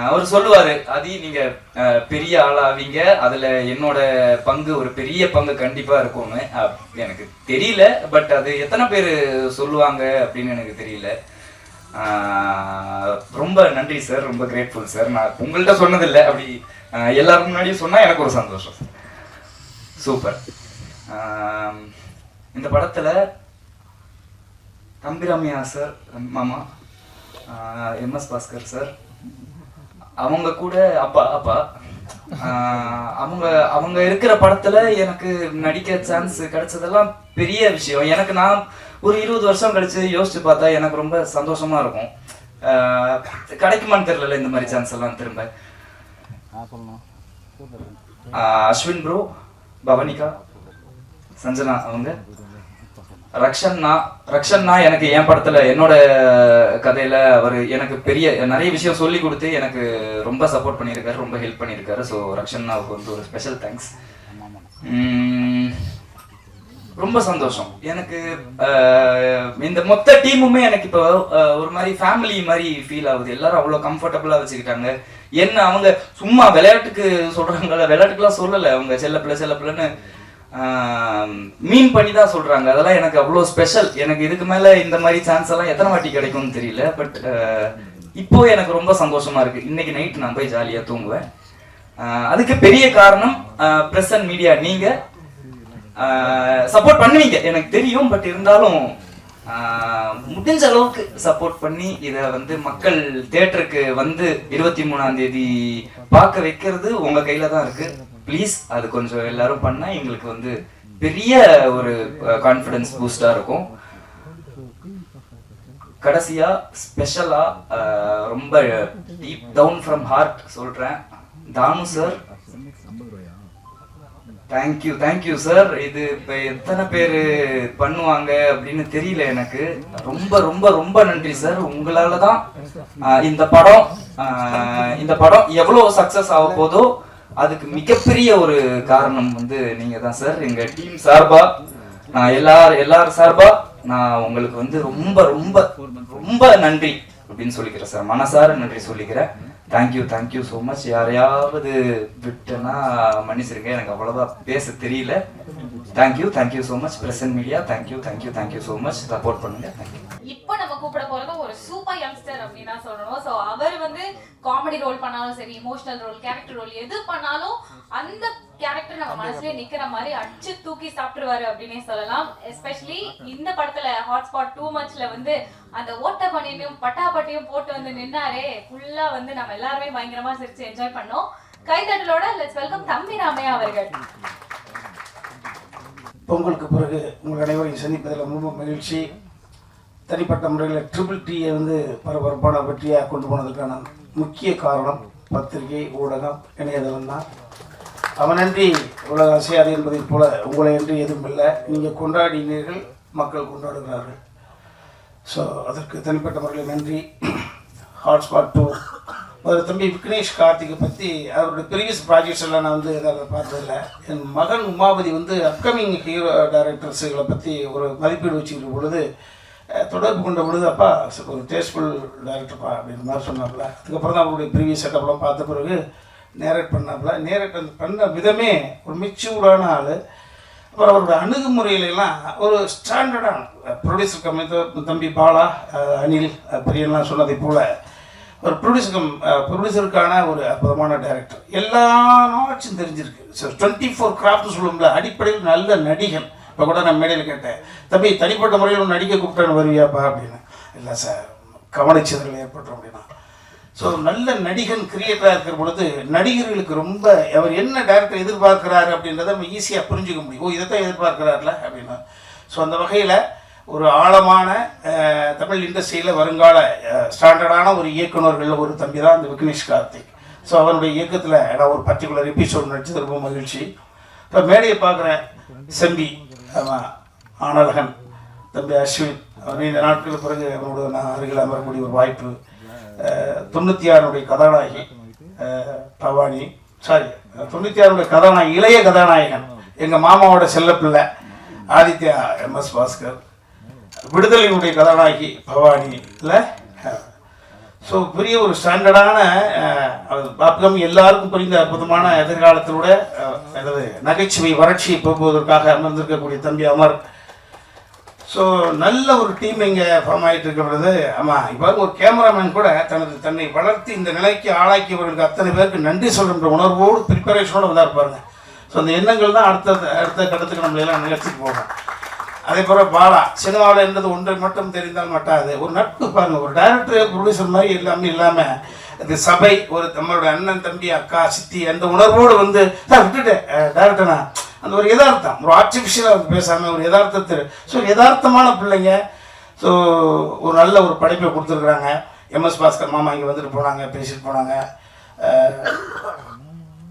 அவர் சொல்லுவாரு, அதி நீங்க பெரிய ஆளாவீங்க, அதுல என்னோட பங்கு ஒரு பெரிய பங்கு கண்டிப்பா இருக்கும்னு. எனக்கு தெரியல, பட் அது எத்தனை பேர் சொல்லுவாங்க அப்படின்னு எனக்கு தெரியல. ரொம்ப நன்றி சார், ரொம்ப கிரேட்ஃபுல் சார். நான் உங்கள்கிட்ட சொன்னதில்லை, அப்படி எல்லாருக்கும் முன்னாடியும் சொன்னா எனக்கு ஒரு சந்தோஷம். சூப்பர். இந்த படத்தில் தம்பிராமையா சார் மாமா, எம்எஸ் பாஸ்கர் சார், அவங்க கூட அப்பா அவங்க இருக்கிற படத்துல எனக்கு நடிக்க சான்ஸ் கிடைச்சதெல்லாம் பெரிய விஷயம். எனக்கு நான் ஒரு 20 வருஷம் கழிச்சு யோசிச்சு பார்த்தா எனக்கு ரொம்ப சந்தோஷமா இருக்கும். கிடைக்குமான்னு தெரியல இந்த மாதிரி சான்ஸ் எல்லாம் திரும்ப. அஸ்வின் ப்ரோ, பவனிகா, சஞ்சனா, அவங்க ரக்ஷன்னா எனக்கு என் படத்துல என்னோட கதையில அவர் எனக்கு நிறைய விஷயம் சொல்லி கொடுத்து எனக்கு ரொம்ப சப்போர்ட் பண்ணியிருக்காரு, ரொம்ப ஹெல்ப் பண்ணியிருக்காரு. ஸோ ரக்ஷன்னாவுக்கு வந்து ஒரு ஸ்பெஷல் தேங்க்ஸ். ரொம்ப சந்தோஷம் எனக்கு. இந்த மொத்த டீமுமே எனக்கு இப்போ ஒரு மாதிரி ஃபேமிலி மாதிரி ஃபீல் ஆகுது. எல்லாரும் அவ்வளோ கம்ஃபர்டபுளாக வச்சுக்கிட்டாங்க. என்ன அவங்க சும்மா விளையாட்டுக்கு சொல்றாங்கல்ல, விளையாட்டுக்குலாம் சொல்லலை, அவங்க செல்லப்பிள்ளைன்னு மீன் பண்ணி தான் சொல்றாங்க. அதெல்லாம் எனக்கு அவ்வளோ ஸ்பெஷல். எனக்கு இதுக்கு மேல இந்த மாதிரி சான்ஸ் எல்லாம் எத்தனை வாட்டி கிடைக்கும்னு தெரியல. பட் இப்போ எனக்கு ரொம்ப சந்தோஷமா இருக்கு. இன்னைக்கு நைட் நான் போய் ஜாலியா தூங்குவேன். அதுக்கு பெரிய காரணம் பிரஸ் அண்ட் மீடியா. நீங்க சப்போர்ட் பண்ணுவீங்க எனக்கு தெரியும். பட் இருந்தாலும் முடிஞ்ச அளவுக்கு சப்போர்ட் பண்ணி இதை வந்து மக்கள் தியேட்டருக்கு வந்து 23ஆம் தேதி பார்க்க வைக்கிறது உங்க கையில தான் இருக்கு. ப்ளீஸ் அது கொஞ்சம் எல்லாரும் பண்ணா எங்களுக்கு வந்து பெரிய ஒரு கான்ஃபிடன்ஸ் பூஸ்டா இருக்கும். கடைசியா ஸ்பெஷலா ரொம்ப டீப் டவுன் ஃப்ரம் ஹார்ட் சொல்றேன், தானு சார், தேங்க்யூ சார். இது இப்ப எத்தனை பேரு பண்ணுவாங்க அப்படின்னு தெரியல எனக்கு. ரொம்ப ரொம்ப ரொம்ப நன்றி சார். உங்களால தான் இந்த படம் எவ்வளவு சக்சஸ் ஆக போதோ அதுக்கு மிகப்பெரிய ஒரு காரணம் வந்து நீங்க தான் சார். எங்க டீம் சார்பா, நான் எல்லாரும் சார்பா நான் உங்களுக்கு வந்து ரொம்ப ரொம்ப ரொம்ப நன்றி அப்படின்னு சொல்லிக்கிறேன் சார். மனசார நன்றி சொல்லிக்கிறேன். Thank you so much. யாரையாவது விட்டுனா மன்னிச்சிருங்க, எனக்கு அவ்வளவா பேச தெரியல. Thank you so much. Present media thank you so much. Support பண்ணுங்க. தேங்க்யூ. இப்போ நம்ம கூப்பிட போறது ஒரு சூப்பர் யங்ஸ்டர் அப்படின்னு தான் சொல்லணும். ஸோ அவர் வந்து காமெடி ரோல் பண்ணாலும் சரி, இமோஷனல் ரோல், கேரக்டர் ரோல் எது பண்ணாலும் அந்த கேரக்டர் நம்ம மனசுலயே நிக்கிற மாதிரி அடிச்சு தூக்கி சாப்பிட்டுருவாரு அப்படின்னே சொல்லலாம். எஸ்பெஷலி இந்த படத்துல ஹாட்ஸ்பாட் 2 மச்ல வந்து அந்த ஓட்ட பண்ணியும் பட்டாப்பட்டியும் போட்டு வந்து நின்னாரே, ஃபுல்லா வந்து நம்ம எல்லாருமே பயங்கரமா சிரிச்சு என்ஜாய் பண்ணோம். கைதட்டலோட லெட்ஸ் வெல்கம் தம்பிராமையா அவர்கள். பொங்கலுக்கு பிறகு உங்கள் அனைவரையும் சந்திப்பதில் ரொம்ப மகிழ்ச்சி. தனிப்பட்ட முறையில் ட்ரிபிள் டியை வந்து பரபரப்பான வெற்றியாக கொண்டு போனதுக்கான முக்கிய காரணம் பத்திரிகை, ஊடகம், இணையதளம் தான். அவனன்றி உலக அசையாது என்பதைப் போல உங்களை என்று எதுவும் இல்லை. நீங்கள் கொண்டாடினீர்கள், மக்கள் கொண்டாடுகிறார்கள். ஸோ அதற்கு தனிப்பட்ட முறையில் நன்றி. ஹாட்ஸ்பாட் 2 ஒரு தம்பி விக்னேஷ் கார்த்திகை பற்றி அவருடைய ப்ரீவியஸ் ப்ராஜெக்ட்ஸ் எல்லாம் நான் வந்து அதை பார்த்ததில்லை. என் மகன் உமாபதி வந்து அப்கமிங் ஹீரோ டைரக்டர்ஸுகளை பற்றி ஒரு மதிப்பீடு வச்சுக்கிற பொழுது தொடர்பு கொண்ட பொழுது, அப்பா ஒரு டேஸ்ட்ஃபுல் டைரக்டர்ப்பா அப்படின்ற மாதிரி சொன்னாப்புல. அதுக்கப்புறம் தான் அவருடைய ப்ரீவியஸ் செட்டப்லாம் பார்த்த பிறகு நேரேட் பண்ணாப்புல. நேரேட் பண்ண விதமே ஒரு மெச்சூர்டான ஆள். அப்புறம் அவரோட அணுகுமுறையிலெல்லாம் ஒரு ஸ்டாண்டர்டான ப்ரொடியூசர் கம்மி தம்பி பாலா, அனில் பெரியெல்லாம் சொன்னதை போல் ஒரு ப்ரொடியூசருக்கான ஒரு அற்புதமான டைரக்டர். எல்லா நாட்சும் தெரிஞ்சிருக்கு. ஸோ 24 கிராஃப்ட்னு சொல்லுவோம்ல, அடிப்படையில் நல்ல நடிகன். இப்போ கூட நான் மேடையில் கேட்டேன், தம்பி தனிப்பட்ட முறையில் நடிக்க கூப்பிட்டான்னு வருவியாப்பா அப்படின்னு. இல்லை சார், கவனச்சிதறல் ஏற்பட்டோம் அப்படின்னா. ஸோ நல்ல நடிகன் கிரியேட்டராக இருக்கிற பொழுது நடிகர்களுக்கு ரொம்ப அவர் என்ன டைரக்டர் எதிர்பார்க்கிறாரு அப்படின்றத நம்ம ஈஸியாக புரிஞ்சுக்க முடியும். ஓ, இதைத்தான் எதிர்பார்க்கிறார்ல அப்படின்னா. ஸோ அந்த வகையில் ஒரு ஆழமான தமிழ் இண்டஸ்ட்ரியில் வருங்கால ஸ்டாண்டர்டான ஒரு இயக்குநர்கள் ஒரு தம்பி தான் இந்த விக்னேஷ் கார்த்திக். ஸோ அவருடைய இயக்கத்தில் நான் ஒரு பர்டிகுலர் எபிசோடு நடிச்சது ரொம்ப மகிழ்ச்சி. இப்போ மேடையை பார்க்குறேன், செம்பி, ஆனழகன், தம்பி அஸ்வின், அவர் இந்த நாட்களுக்கு பிறகு அவரோட நான் அருகில் அமரக்கூடிய ஒரு வாய்ப்பு. 96 கதாநாயகி பவானி, 96 கதாநாயகி, இளைய கதாநாயகன் எங்கள் மாமாவோட செல்லப்பிள்ளை ஆதித்யா, எம்எஸ் பாஸ்கர், விடுதலையினுடைய கதாநாயகி பவானி. இல்லை ஸோ பெரிய ஒரு ஸ்டாண்டர்டான பாப்கம் எல்லாருக்கும் புரிந்த அற்புதமான எதிர்காலத்திலோட அதாவது நகைச்சுவை வறட்சியை போக்குவதற்காக அமர்ந்திருக்கக்கூடிய தம்பி அமர். ஸோ நல்ல ஒரு டீம் இங்கே ஃபார்ம் ஆகிட்டு இருக்கிறது. ஆமாம், இப்போ ஒரு கேமராமேன் கூட தன்னை வளர்த்து இந்த நிலைக்கு ஆளாக்கியவர்களுக்கு அத்தனை பேருக்கு நன்றி சொல்கின்ற உணர்வோடு ப்ரிப்பரேஷனோடு வந்தார் பாருங்க. ஸோ அந்த எண்ணங்கள் தான் அடுத்த கட்டத்துக்கு நம்மளெல்லாம் நிகழ்ச்சிக்கு போகும். அதே போல் பாலா சினிமாவில் இருந்தது ஒன்றை மட்டும் தெரிந்தால் மாட்டாது. ஒரு நட்பு பாருங்கள், ஒரு டைரக்டர் ப்ரொடியூசர் மாதிரி இல்லாமல் இந்த சபை ஒரு நம்மளோட அண்ணன் தம்பி அக்கா சித்தி அந்த உணர்வோடு வந்து விட்டுட்டேன் டைரக்டர்னா அந்த ஒரு யதார்த்தம், ஒரு ஆர்டிஃபிஷியலாக வந்து பேசாமல் ஒரு யதார்த்தத்தில் ஸோ யதார்த்தமான பிள்ளைங்க. ஸோ ஒரு நல்ல ஒரு படைப்பை கொடுத்துருக்குறாங்க. எம்எஸ் பாஸ்கர் மாமா இங்கே வந்துட்டு போனாங்க, பேசிட்டு போனாங்க.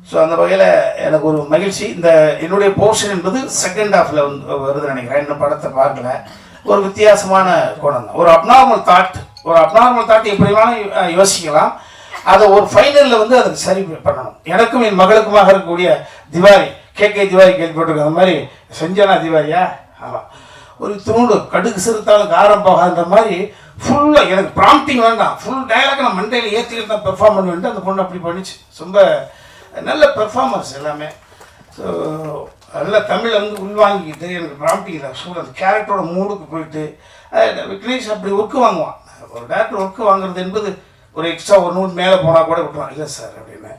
ஸோ அந்த வகையில் எனக்கு ஒரு மகிழ்ச்சி. இந்த என்னுடைய போர்ஷன் என்பது செகண்ட் ஹாஃபில் வந்து வருதுன்னு நினைக்கிறேன். இன்னும் படத்தை பார்க்கல. ஒரு வித்தியாசமான கோணம் தான், ஒரு அப்நார்மல் தாட் எப்படி வேணாலும் யோசிக்கலாம். அதை ஒரு ஃபைனலில் வந்து அதுக்கு சரி பண்ணணும். எனக்கும் என் மகளுக்குமாக இருக்கக்கூடிய திவாரி கே திவாரி கேள்விப்பட்டிருக்கேன். அந்த மாதிரி செஞ்சனா திவாரியா? ஆமாம். ஒரு துண்டு கடுகு சிறுத்தாலும் காரம் போகாத மாதிரி ஃபுல்லாக எனக்கு ப்ராம்ப்டிங் வேண்டாம், ஃபுல் டயலாக் நான் மண்டையில் ஏற்றிக்கிட்டு தான் பெர்ஃபார்ம் பண்ணுவேன்ட்டு அந்த பொண்ணு அப்படி பண்ணிச்சு. ரொம்ப நல்ல பெர்ஃபார்மன்ஸ் எல்லாமே. ஸோ நல்லா தமிழை வந்து உள்வாங்கிக்கிட்டு எனக்கு ப்ராம்ப்டிங் இல்லை சூழல் கேரக்டரோட மூடுக்கு போயிட்டு விக்னேஷ் அப்படி ஒர்க்கு வாங்குவான். ஒரு டேரக்டர் ஒர்க்கு வாங்குறது என்பது ஒரு எக்ஸ்ட்ரா ஒரு நூல் மேலே போனால் கூட விட்டுருவான், இல்லை சார் அப்படின்னு.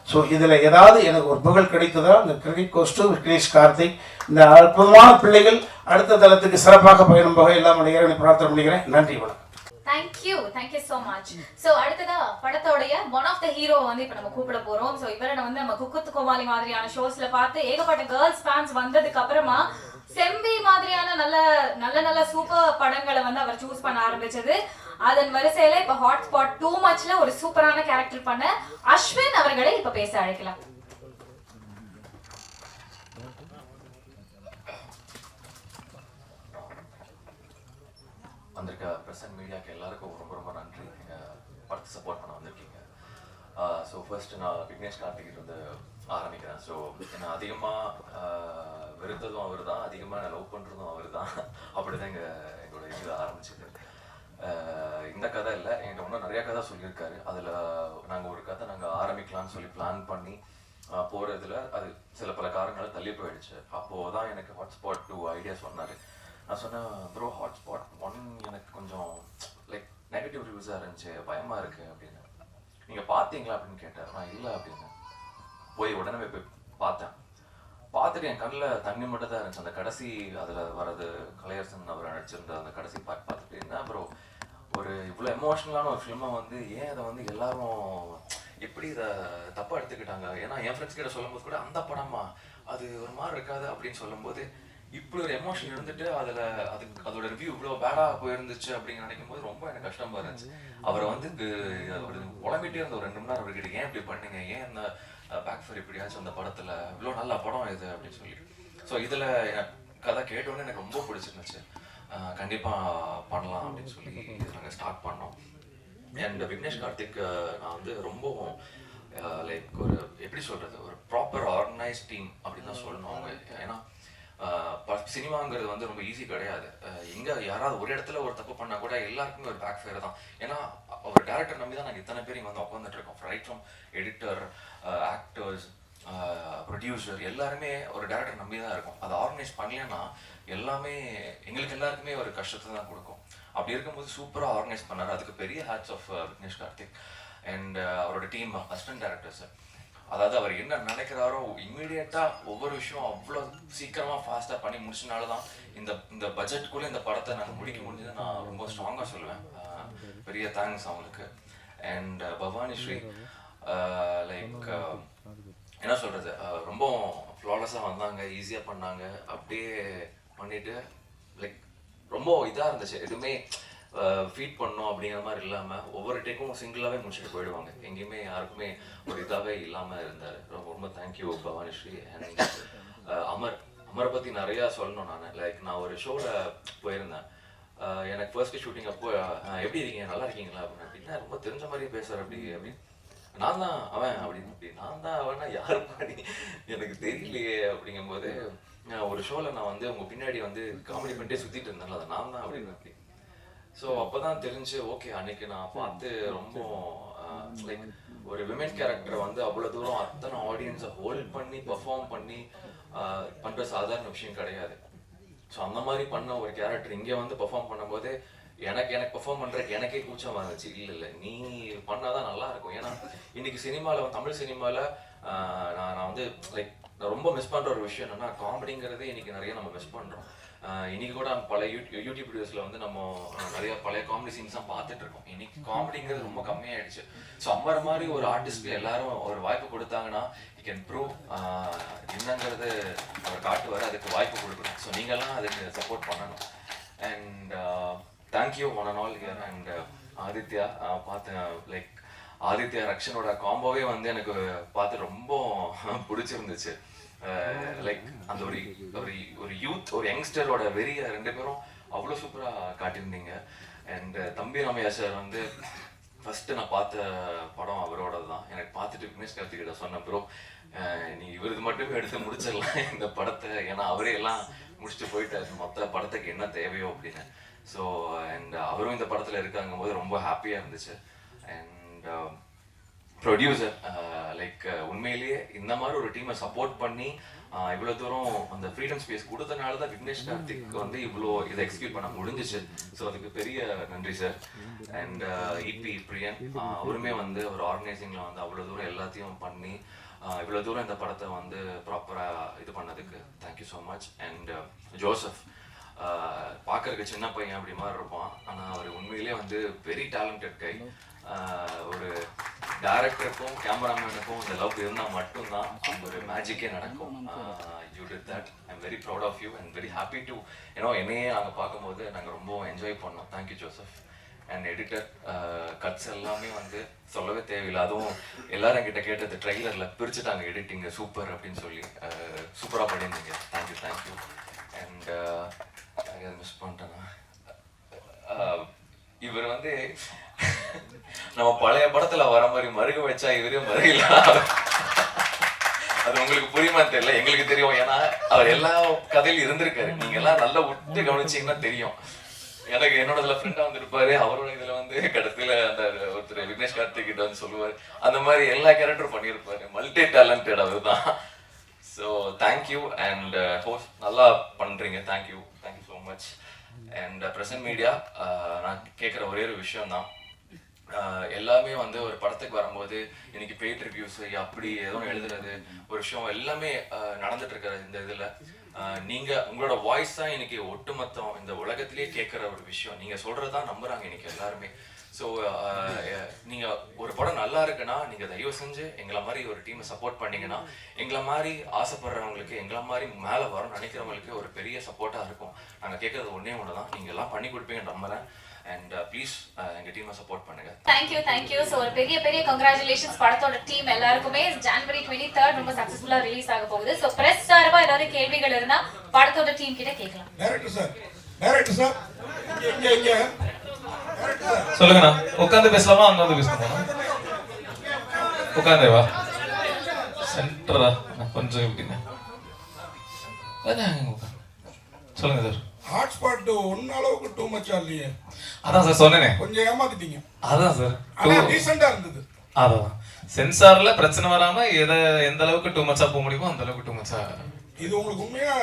ஸோ இதில் ஏதாவது எனக்கு ஒரு புகழ் கிடைத்ததா அந்த credit goes to Vignesh Karthik. இந்த அற்புதமான பிள்ளைகள் அடுத்த தளத்துக்கு சிறப்பாக பயணம் போக எல்லாம் இறைவனை பிரார்த்தனை பண்ணிக்கிறேன். நன்றி, வணக்கம். Thank you so much. ஸோ அடுத்ததா படத்தோடைய ஒன் ஆஃப் த ஹீரோ வந்து இப்போ நம்ம கூப்பிட போறோம். ஸோ இவரை வந்து நம்ம குக்குத்து கோமாளி மாதிரியான ஷோஸ்ல பார்த்து ஏகப்பட்ட கேர்ள்ஸ் ஃபேன்ஸ் வந்ததுக்கு அப்புறமா செம்பி மாதிரியான நல்ல சூப்பர் படங்களை வந்து அவர் சூஸ் பண்ண ஆரம்பிச்சது. அதன் வரிசையில இப்ப ஹாட்ஸ்பாட் 2 மச்ல ஒரு சூப்பரான கேரக்டர் பண்ண அஸ்வின் அவர்களை இப்ப பேச அழைக்கலாம். வந்திருக்க பிரசன்ட் மீடியாவுக்கு எல்லாருக்கும் ரொம்ப நன்றி, படத்தை சப்போர்ட் பண்ண வந்திருக்கீங்க. ஸோ ஃபர்ஸ்ட் நான் விக்னேஷ் கார்த்திக் வந்து ஆரம்பிக்கிறேன். ஸோ என்ன அதிகமாக வெறுத்ததும் அவர் தான், அதிகமாக நான் லவ் பண்ணுறதும் அவர் தான். அப்படி தான் எங்களோட இது ஆரம்பிச்சது. இந்த கதை இல்லை, என்கிட்ட இன்னும் நிறையா கதை சொல்லியிருக்காரு. அதில் நாங்கள் ஒரு கதை நாங்கள் ஆரம்பிக்கலாம்னு சொல்லி பிளான் பண்ணி போகிறதுல அது சில பல காரணங்களால் தள்ளி போயிடுச்சு. அப்போது தான் எனக்கு ஹாட்ஸ்பாட் 2 ஐடியா சொன்னார். நான் சொன்னேன், ப்ரோ ஹாட்ஸ்பாட் 1 எனக்கு கொஞ்சம் லைக் நெகட்டிவ் ரிவ்யூஸாக இருந்துச்சு, பயமாக இருக்குது அப்படின்னு. நீங்கள் பார்த்தீங்களா அப்படின்னு கேட்டார். நான் இல்லை அப்படின்னு. போய் உடனே போய் பார்த்துட்டு என் கண்ணில் தண்ணி மட்டும் தான் இருந்துச்சு. அந்த கடைசி அதில் வர்றது கலையரசன் அவர் நடிச்சிருந்த அந்த கடைசி பார்த்துட்டு என்ன ப்ரோ ஒரு இவ்வளோ எமோஷ்னலான ஒரு ஃபிலிமை வந்து ஏன் அதை வந்து எல்லாரும் எப்படி இதை தப்பாக எடுத்துக்கிட்டாங்க? ஏன்னா என் ஃப்ரெண்ட்ஸ் கிட்ட சொல்லும்போது கூட அந்த படமா அது ஒரு மாதிரி இருக்காது அப்படின்னு சொல்லும்போது இப்படி ஒரு எமோஷன் இருந்துட்டு அதோட ரிவ்யூ இவ்வளோ பேடாக போயிருந்துச்சு அப்படின்னு நினைக்கும் போது ரொம்ப எனக்கு கஷ்டமா இருந்துச்சு. அவரை வந்து உடம்பிட்டே இருந்த ஒரு 2 மணி நேரம் அவர்கிட்ட ஏன் இப்படி பண்ணீங்க, ஏன் அந்த பேக் ஃபர் இப்படியாச்சும் அந்த படத்தில் இவ்வளோ நல்ல படம் இது அப்படின்னு சொல்லி. ஸோ இதில் கதை கேட்டோன்னே எனக்கு ரொம்ப பிடிச்சிருந்துச்சு. கண்டிப்பாக பண்ணலாம் அப்படின்னு சொல்லி நாங்கள் ஸ்டார்ட் பண்ணோம். அண்ட் விக்னேஷ் கார்த்திக் நான் வந்து ரொம்ப லைக் ஒரு எப்படி சொல்கிறது, ஒரு ப்ராப்பர் ஆர்கனைஸ் டீம் அப்படின்னு தான் சொல்லணும் அவங்க. ஏன்னா சினிமாங்கிறது வந்து ரொம்ப ஈஸி கிடையாது. எங்கே யாராவது ஒரு இடத்துல ஒரு தப்பு பண்ணால் கூட எல்லாருக்குமே ஒரு பேக் ஃபயர் தான். ஏன்னா ஒரு டேரக்டர் நம்பி தான் நாங்கள் இத்தனை பேர் இங்கே வந்து உட்காந்துட்டு இருக்கோம். Right from editor, actors, producer எல்லாருமே ஒரு டேரக்டர் நம்பி தான் இருக்கும். அதை ஆர்கனைஸ் பண்ணலன்னா எல்லாமே எங்களுக்கு எல்லாருக்குமே ஒரு கஷ்டத்தை தான் கொடுக்கும். அப்படி இருக்கும்போது சூப்பராக ஆர்கனைஸ் பண்ணார். அதுக்கு பெரிய hats off Vignesh Karthik and அவரோட டீம் அசிஸ்டன்ட் டைரக்டர்ஸ். அதாவது அவர் என்ன நினைக்கிறாரோ இம்மீடியட்டாக ஒவ்வொரு விஷயம் அவ்வளோ சீக்கிரமாக ஃபாஸ்ட்டாக பண்ணி முடிச்சனால தான் இந்த பட்ஜெட்டுக்குள்ளே இந்த படத்தை நாங்கள் முடிக்க முடிஞ்சதை நான் ரொம்ப ஸ்ட்ராங்காக சொல்லுவேன். பெரிய தேங்க்ஸ் அவங்களுக்கு. அண்ட் பவானி ஸ்ரீ லைக் என்ன சொல்கிறது, ரொம்ப ஃப்ளாலஸாக வந்தாங்க, ஈஸியாக பண்ணாங்க. அப்படியே பண்ணிவிட்டு லைக் ரொம்ப இதாக இருந்துச்சு. எதுவுமே ஃபீட் பண்ணோம் அப்படிங்கிற மாதிரி இல்லாமல் ஒவ்வொரு டேக்கும் சிங்கிளாகவே முடிச்சுட்டு போயிடுவாங்க. எங்கேயுமே யாருக்குமே ஒரு இதாகவே இல்லாமல் இருந்தார். ரொம்ப தேங்க்யூ பவானி ஸ்ரீ. அண்ட் அமரை பற்றி நிறையா சொல்லணும். நான் ஒரு ஷோவில் போயிருந்தேன். எனக்கு ஃபர்ஸ்ட் ஷூட்டிங் அப்போ எப்படி இருக்கீங்க, நல்லா இருக்கீங்களா அப்படின்னா ரொம்ப தெரிஞ்ச மாதிரியே பேசுகிறார். அப்படின்னு நான் தான் அவன் அப்படின்னு நான் தான் அவனா யாரு பண்ணி எனக்கு தெரியலையே அப்படிங்கும்போது ஒரு ஷோவில் நான் வந்து உங்கள் பின்னாடி வந்து காமெடி பண்ணிட்டே சுற்றிட்டு இருந்தேன், அதை நான் தான் அப்படின்னு. ஸோ அப்போ தான் தெரிஞ்சு ஓகே அன்னைக்கு நான் பார்த்து ரொம்ப லைக் ஒரு விமென் கேரக்டரை வந்து அவ்வளோ தூரம் அத்தனை ஆடியன்ஸை ஹோல்ட் பண்ணி பர்ஃபார்ம் பண்ணி பண்ணுற சாதாரண விஷயம் கிடையாது. ஸோ அந்த மாதிரி பண்ண ஒரு கேரக்டர் இங்கே வந்து பர்ஃபார்ம் பண்ணும்போது எனக்கு பெர்ஃபார்ம் பண்ணுறதுக்கு எனக்கே கூச்சமாக இருந்துச்சு. இல்லை நீ பண்ணாதான் நல்லா இருக்கும். ஏன்னா இன்னைக்கு சினிமாவில் தமிழ் சினிமாவில் நான் வந்து லைக் நான் ரொம்ப மிஸ் பண்ணுற ஒரு விஷயம் என்னன்னா காமெடிங்கிறதே இன்னைக்கு நிறைய நம்ம மிஸ் பண்ணுறோம். இன்னைக்கு கூட பல யூடியூப் வீடியோஸில் வந்து நம்ம நிறைய பழைய காமெடி சீன்ஸ் தான் பார்த்துட்டு இருக்கோம். இன்னைக்கு காமெடிங்கிறது ரொம்ப கம்மியாயிடுச்சு. ஸோ அம்மர மாதிரி ஒரு ஆர்டிஸ்ட்க்கு எல்லாரும் ஒரு வாய்ப்பு கொடுத்தாங்கன்னா கேன் ப்ரூவ் என்னங்கிறது அவர் காட்டுவார். அதுக்கு வாய்ப்பு கொடுக்கணும். ஸோ நீங்கள்லாம் அதுக்கு சப்போர்ட் பண்ணணும். And thank you one and all here. And Aditya பார்த்தேன், லைக் ஆதித்யா ரக்ஷனோட காம்போவே வந்து எனக்கு பார்த்து ரொம்ப பிடிச்சிருந்துச்சு. லைக் அந்த ஒரு யூத் ஒரு யங்ஸ்டரோட வெறிய 2 பேரும் அவ்வளோ சூப்பராக காட்டியிருந்தீங்க. அண்ட் தம்பி ராமையா சார் வந்து ஃபஸ்ட்டு நான் பார்த்த படம் அவரோடது தான். எனக்கு பார்த்துட்டு விக்னேஷ் கார்த்திகிட்ட சொன்னேன், ப்ரோ நீ இவருக்கு மட்டுமே எடுத்து முடிச்சிடலாம் இந்த படத்தை, ஏன்னா அவரே எல்லாம் முடிச்சுட்டு போயிட்டாரு, மொத்த படத்துக்கு என்ன தேவையோ அப்படின்னு. ஸோ அண்ட் அவரும் இந்த படத்தில் இருக்காங்கும் போது ரொம்ப ஹாப்பியாக இருந்துச்சு. அண்ட் ப்ரொடியூசர் லைக் உண்மையிலேயே இந்த மாதிரி ஒரு டீமை சப்போர்ட் பண்ணி இவ்வளோ தூரம் அந்த ஃப்ரீடம் ஸ்பேஸ் கொடுத்தனால தான் விக்னேஷ் கார்த்திக் வந்து இவ்வளோ இதை எக்ஸிக்யூட் பண்ண முடிஞ்சிச்சு. ஸோ அதுக்கு பெரிய நன்றி சார். அண்ட் இபி பிரியன் அவருமே வந்து ஒரு ஆர்கனைசிங்கில் வந்து அவ்வளோ தூரம் எல்லாத்தையும் பண்ணி இவ்வளோ தூரம் இந்த படத்தை வந்து ப்ராப்பராக இது பண்ணதுக்கு thank you so much. And Joseph பார்க்கறதுக்கு சின்ன பையன் அப்படி மாதிரி இருப்பான், ஆனால் அவர் உண்மையிலேயே வந்து வெரி டேலண்டட் கை. ஒரு டைரக்டருக்கும் கேமராமேனுக்கும் இந்த லவ் இருந்தால் மட்டும்தான் அந்த ஒரு மேஜிக்கே நடக்கும். You did that. I'm very proud of you and very happy to என்னையே நாங்கள் பார்க்கும்போது நாங்கள் ரொம்ப என்ஜாய் பண்ணோம். Thank you Joseph. And editor cuts எல்லாமே வந்து சொல்லவே தேவையில்லை. அதுவும் எல்லாரும் என்கிட்ட கேட்டது ட்ரெய்லரில் பிரிச்சுட்டாங்க எடிட்டிங்க சூப்பர் அப்படின்னு சொல்லி சூப்பராக பண்ணியிருந்தீங்க. தேங்க்யூ. அண்ட் மிஸ் பண்ணிட்டேன்னா இவர் வந்து நம்ம பழைய படத்துல வர மாதிரி மருக வச்சா இவரே மருகல. அது உங்களுக்கு புரியுமா தெரியல, எங்களுக்கு தெரியும். ஏன்னா அவர் எல்லா கதையிலும் இருந்திருக்காரு. நீங்க எல்லாம் நல்லா விட்டு கவனிச்சீங்கன்னா தெரியும். எனக்கு என்னோட ஃப்ரெண்டா வந்து இருப்பாரு, அவரோட இதுல வந்து கடைசியில அந்த ஒருத்தர் விக்னேஷ் கார்த்திக் கிட்ட வந்து சொல்லுவாரு. அந்த மாதிரி எல்லா கேரக்டரும் பண்ணியிருப்பாரு. மல்டி டேலண்டட் அவர் தான். So thank you. அண்ட் ஹோஸ்ட் நல்லா பண்றீங்க. Thank you so much. And present media நான் கேட்குற ஒரே ஒரு விஷயம் தான், எல்லாமே வந்து ஒரு படத்துக்கு வரும்போது இன்னைக்கு பெய்ட் ரிவ்யூஸ் அப்படி ஏதோ எழுதுறது ஒரு விஷயம் எல்லாமே நடந்துட்டு இருக்கிற இந்த இதில் நீங்க உங்களோட வாய்ஸ் தான் இன்னைக்கு ஒட்டுமொத்தம் இந்த உலகத்திலேயே கேட்குற ஒரு விஷயம். நீங்க சொல்றதான் நம்புறாங்க இன்னைக்கு எல்லாருமே. ஸோ நீங்க ஒரு படம் நல்லா இருக்குன்னா நீங்க தயவு செஞ்சு எங்களை மாதிரி ஒரு டீமை சப்போர்ட் பண்ணீங்கன்னா எங்களை மாதிரி ஆசைப்படுறவங்களுக்கு எங்களை மாதிரி மேலே வரணும்னு நினைக்கிறவங்களுக்கு ஒரு பெரிய சப்போர்ட்டா இருக்கும். நாங்கள் கேட்கறது ஒன்னே ஒன்று தான், நீங்க எல்லாம் பண்ணி கொடுப்பீங்கன்னு நம்புறேன். அண்ட் ப்ளீஸ் எங்க டீமை சப்போர்ட் பண்ணுங்க. தேங்க்யூ. ஸோ ஒரு பெரிய கங்க்ராச்சுலேஷன்ஸ் படத்தோட டீம் எல்லாருக்குமே. ஜனவரி 23 ரொம்ப சக்சஸ்ஃபுல்லா ரிலீஸ் ஆக போகுது. ஸோ பிரஸ் சார்பா ஏதாவது கேள்விகள் இருந்தா படத்தோட டீம் கிட்ட கேட்கலாம். டைரக்டர் சார் இங்க சொல்லுங்கண்ணா. உட்காந்து பேசலாமா அங்க வந்து பேசலாமா? உட்காந்தே வா. சென்டரா கொஞ்சம் எப்படிங்க சொல்லுங்க சார். ஹாட்ஸ்பாட் ஒன்னு அளவுக்கு டூ மச்சா இல்லையே? அதான் சார் சொன்னேனே, கொஞ்சம் ஏமாத்திட்டீங்க. அதான் சார் டீசெண்டா இருந்தது. அதான் சென்சார்ல பிரச்சனை வராம எந்த அளவுக்கு டூ மச்சா போக முடியுமோ அந்த அளவுக்கு டூ மச்சா. இது உங்களுக்கு உண்மையா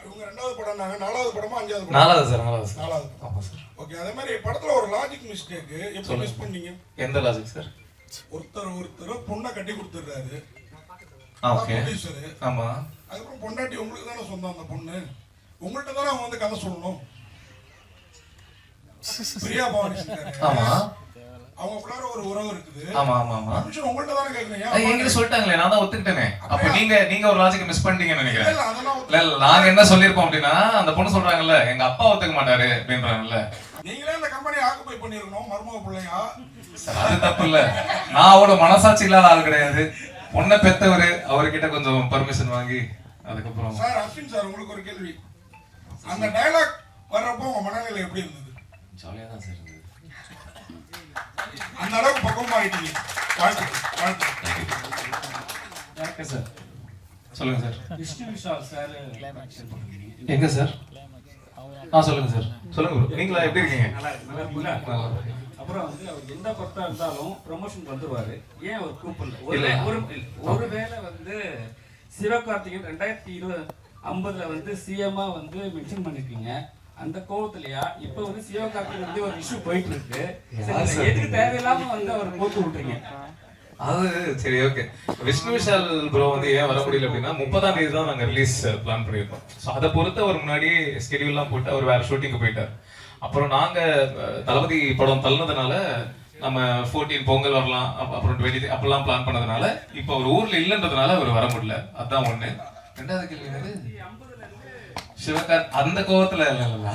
இவங்க 2வது படம், நாங்க 4வது படமா 5வது படம்? 4வது சார். 4வது. ஆமா சார். ஓகே. அதே மாதிரி படத்துல ஒரு லாஜிக் மிஸ்டேக் எப்படி மிஸ் பண்ணீங்க? எந்த லாஜிக் சார்? ஒருத்தர் பொண்ணை கட்டி கொடுத்துறாரு. ஓகே. ஆமா. அதுக்கப்புறம் பொண்டாட்டி உங்களுக்கு தானே சொந்தம். அந்த பொண்ணு உங்கள்கிட்ட தானே அவங்க வந்து கதை சொல்லணும். பிரியா பவானி சொன்னாரு. ஆமா. அவங்களுக்குள்ளார ஒரு உறவு இருக்குது. ஆமா. பர்மிஷன் உங்கள்கிட்ட தானே கேட்கறீங்க. எங்க சொல்லிட்டாங்களே, நான் தான் ஒத்துக்கிட்டேனே. அப்ப நீங்க ஒரு லாஜிக் மிஸ் பண்ணிட்டீங்கன்னு நினைக்கிறேன். இல்ல நாங்க என்ன சொல்லிருப்போம் அப்படின்னா, அந்த பொண்ணு சொல்றாங்கல்ல எங்க அப்பா ஒத்துக்க மாட்டாரு அப்படின்றாங்கல்ல, நீங்களே இந்த கம்பெனி ஆக்குபை பண்ணிருக்கணும் மர்ம பிள்ளையா. அது தப்பு இல்ல. நான் அவ்வளவு மனசாட்சி இல்லாத ஆள் கிடையாது. பொண்ணை பெத்தவரு, அவர்கிட்ட கொஞ்சம் பர்மிஷன் வாங்கி அதுக்கப்புறம். சார் அஸ்வின் சார், உங்களுக்கு ஒரு கேள்வி. அந்த டயலாக் வர்றப்போ உங்க மனநிலை எப்படி இருந்தது? ஜாலியா தான் சார் இருந்தது. அந்த அளவுக்கு பக்குவமாயிட்டீங்க. வாழ்த்துக்கள். சார் சொல்லுங்க சார். விஷ்ணு விஷால் சார் எங்க சார்? சொல்லுங்க சார். சொல்லுங்க ப்ரோ. நீங்களா எப்படி இருக்கீங்க? நல்லா இருக்கீங்களா? அப்புறம் வந்து அவர் எந்த படத்தா இருந்தாலும் ப்ரமோஷன் வந்துருவாரு. ஏன் அவர் கூப்பிடல? ஒருவேளை வந்து சிவகார்த்திகேயன் 2050 வந்து சிஎம்மா வந்து மென்ஷன் பண்ணிருக்கீங்க. அந்த கோவத்திலயா இப்ப வந்து சிவகார்த்திகேயன் வந்து ஒரு இஷ்யூ போயிட்டு இருக்கு. எதுக்கு தேவையில்லாம வந்து அவர் கோத்து விட்டுறீங்க? அது சரி, ஓகே. விஷ்ணு விஷால் ப்ரோ வந்து ஏன் வர முடியல அப்படின்னா 30ஆம் தேதி தான் நாங்கள் ரிலீஸ் பிளான் பண்ணியிருக்கோம். ஸோ அதை பொறுத்து அவர் முன்னாடி ஸ்கெடியூல்லாம் போட்டு அவர் வேற ஷூட்டிங்கு போயிட்டார். அப்புறம் நாங்கள் தளபதி படம் தள்ளினதுனால நம்ம 14 பொங்கல் வரலாம், அப்புறம் 20 அப்பெல்லாம் பிளான் பண்ணதுனால இப்போ அவர் ஊர்ல இல்லைன்றதுனால அவர் வர முடியல. அதுதான் ஒண்ணு. ரெண்டாவது கேள்வி சிவகார்த் அந்த கோவத்துல இல்ல,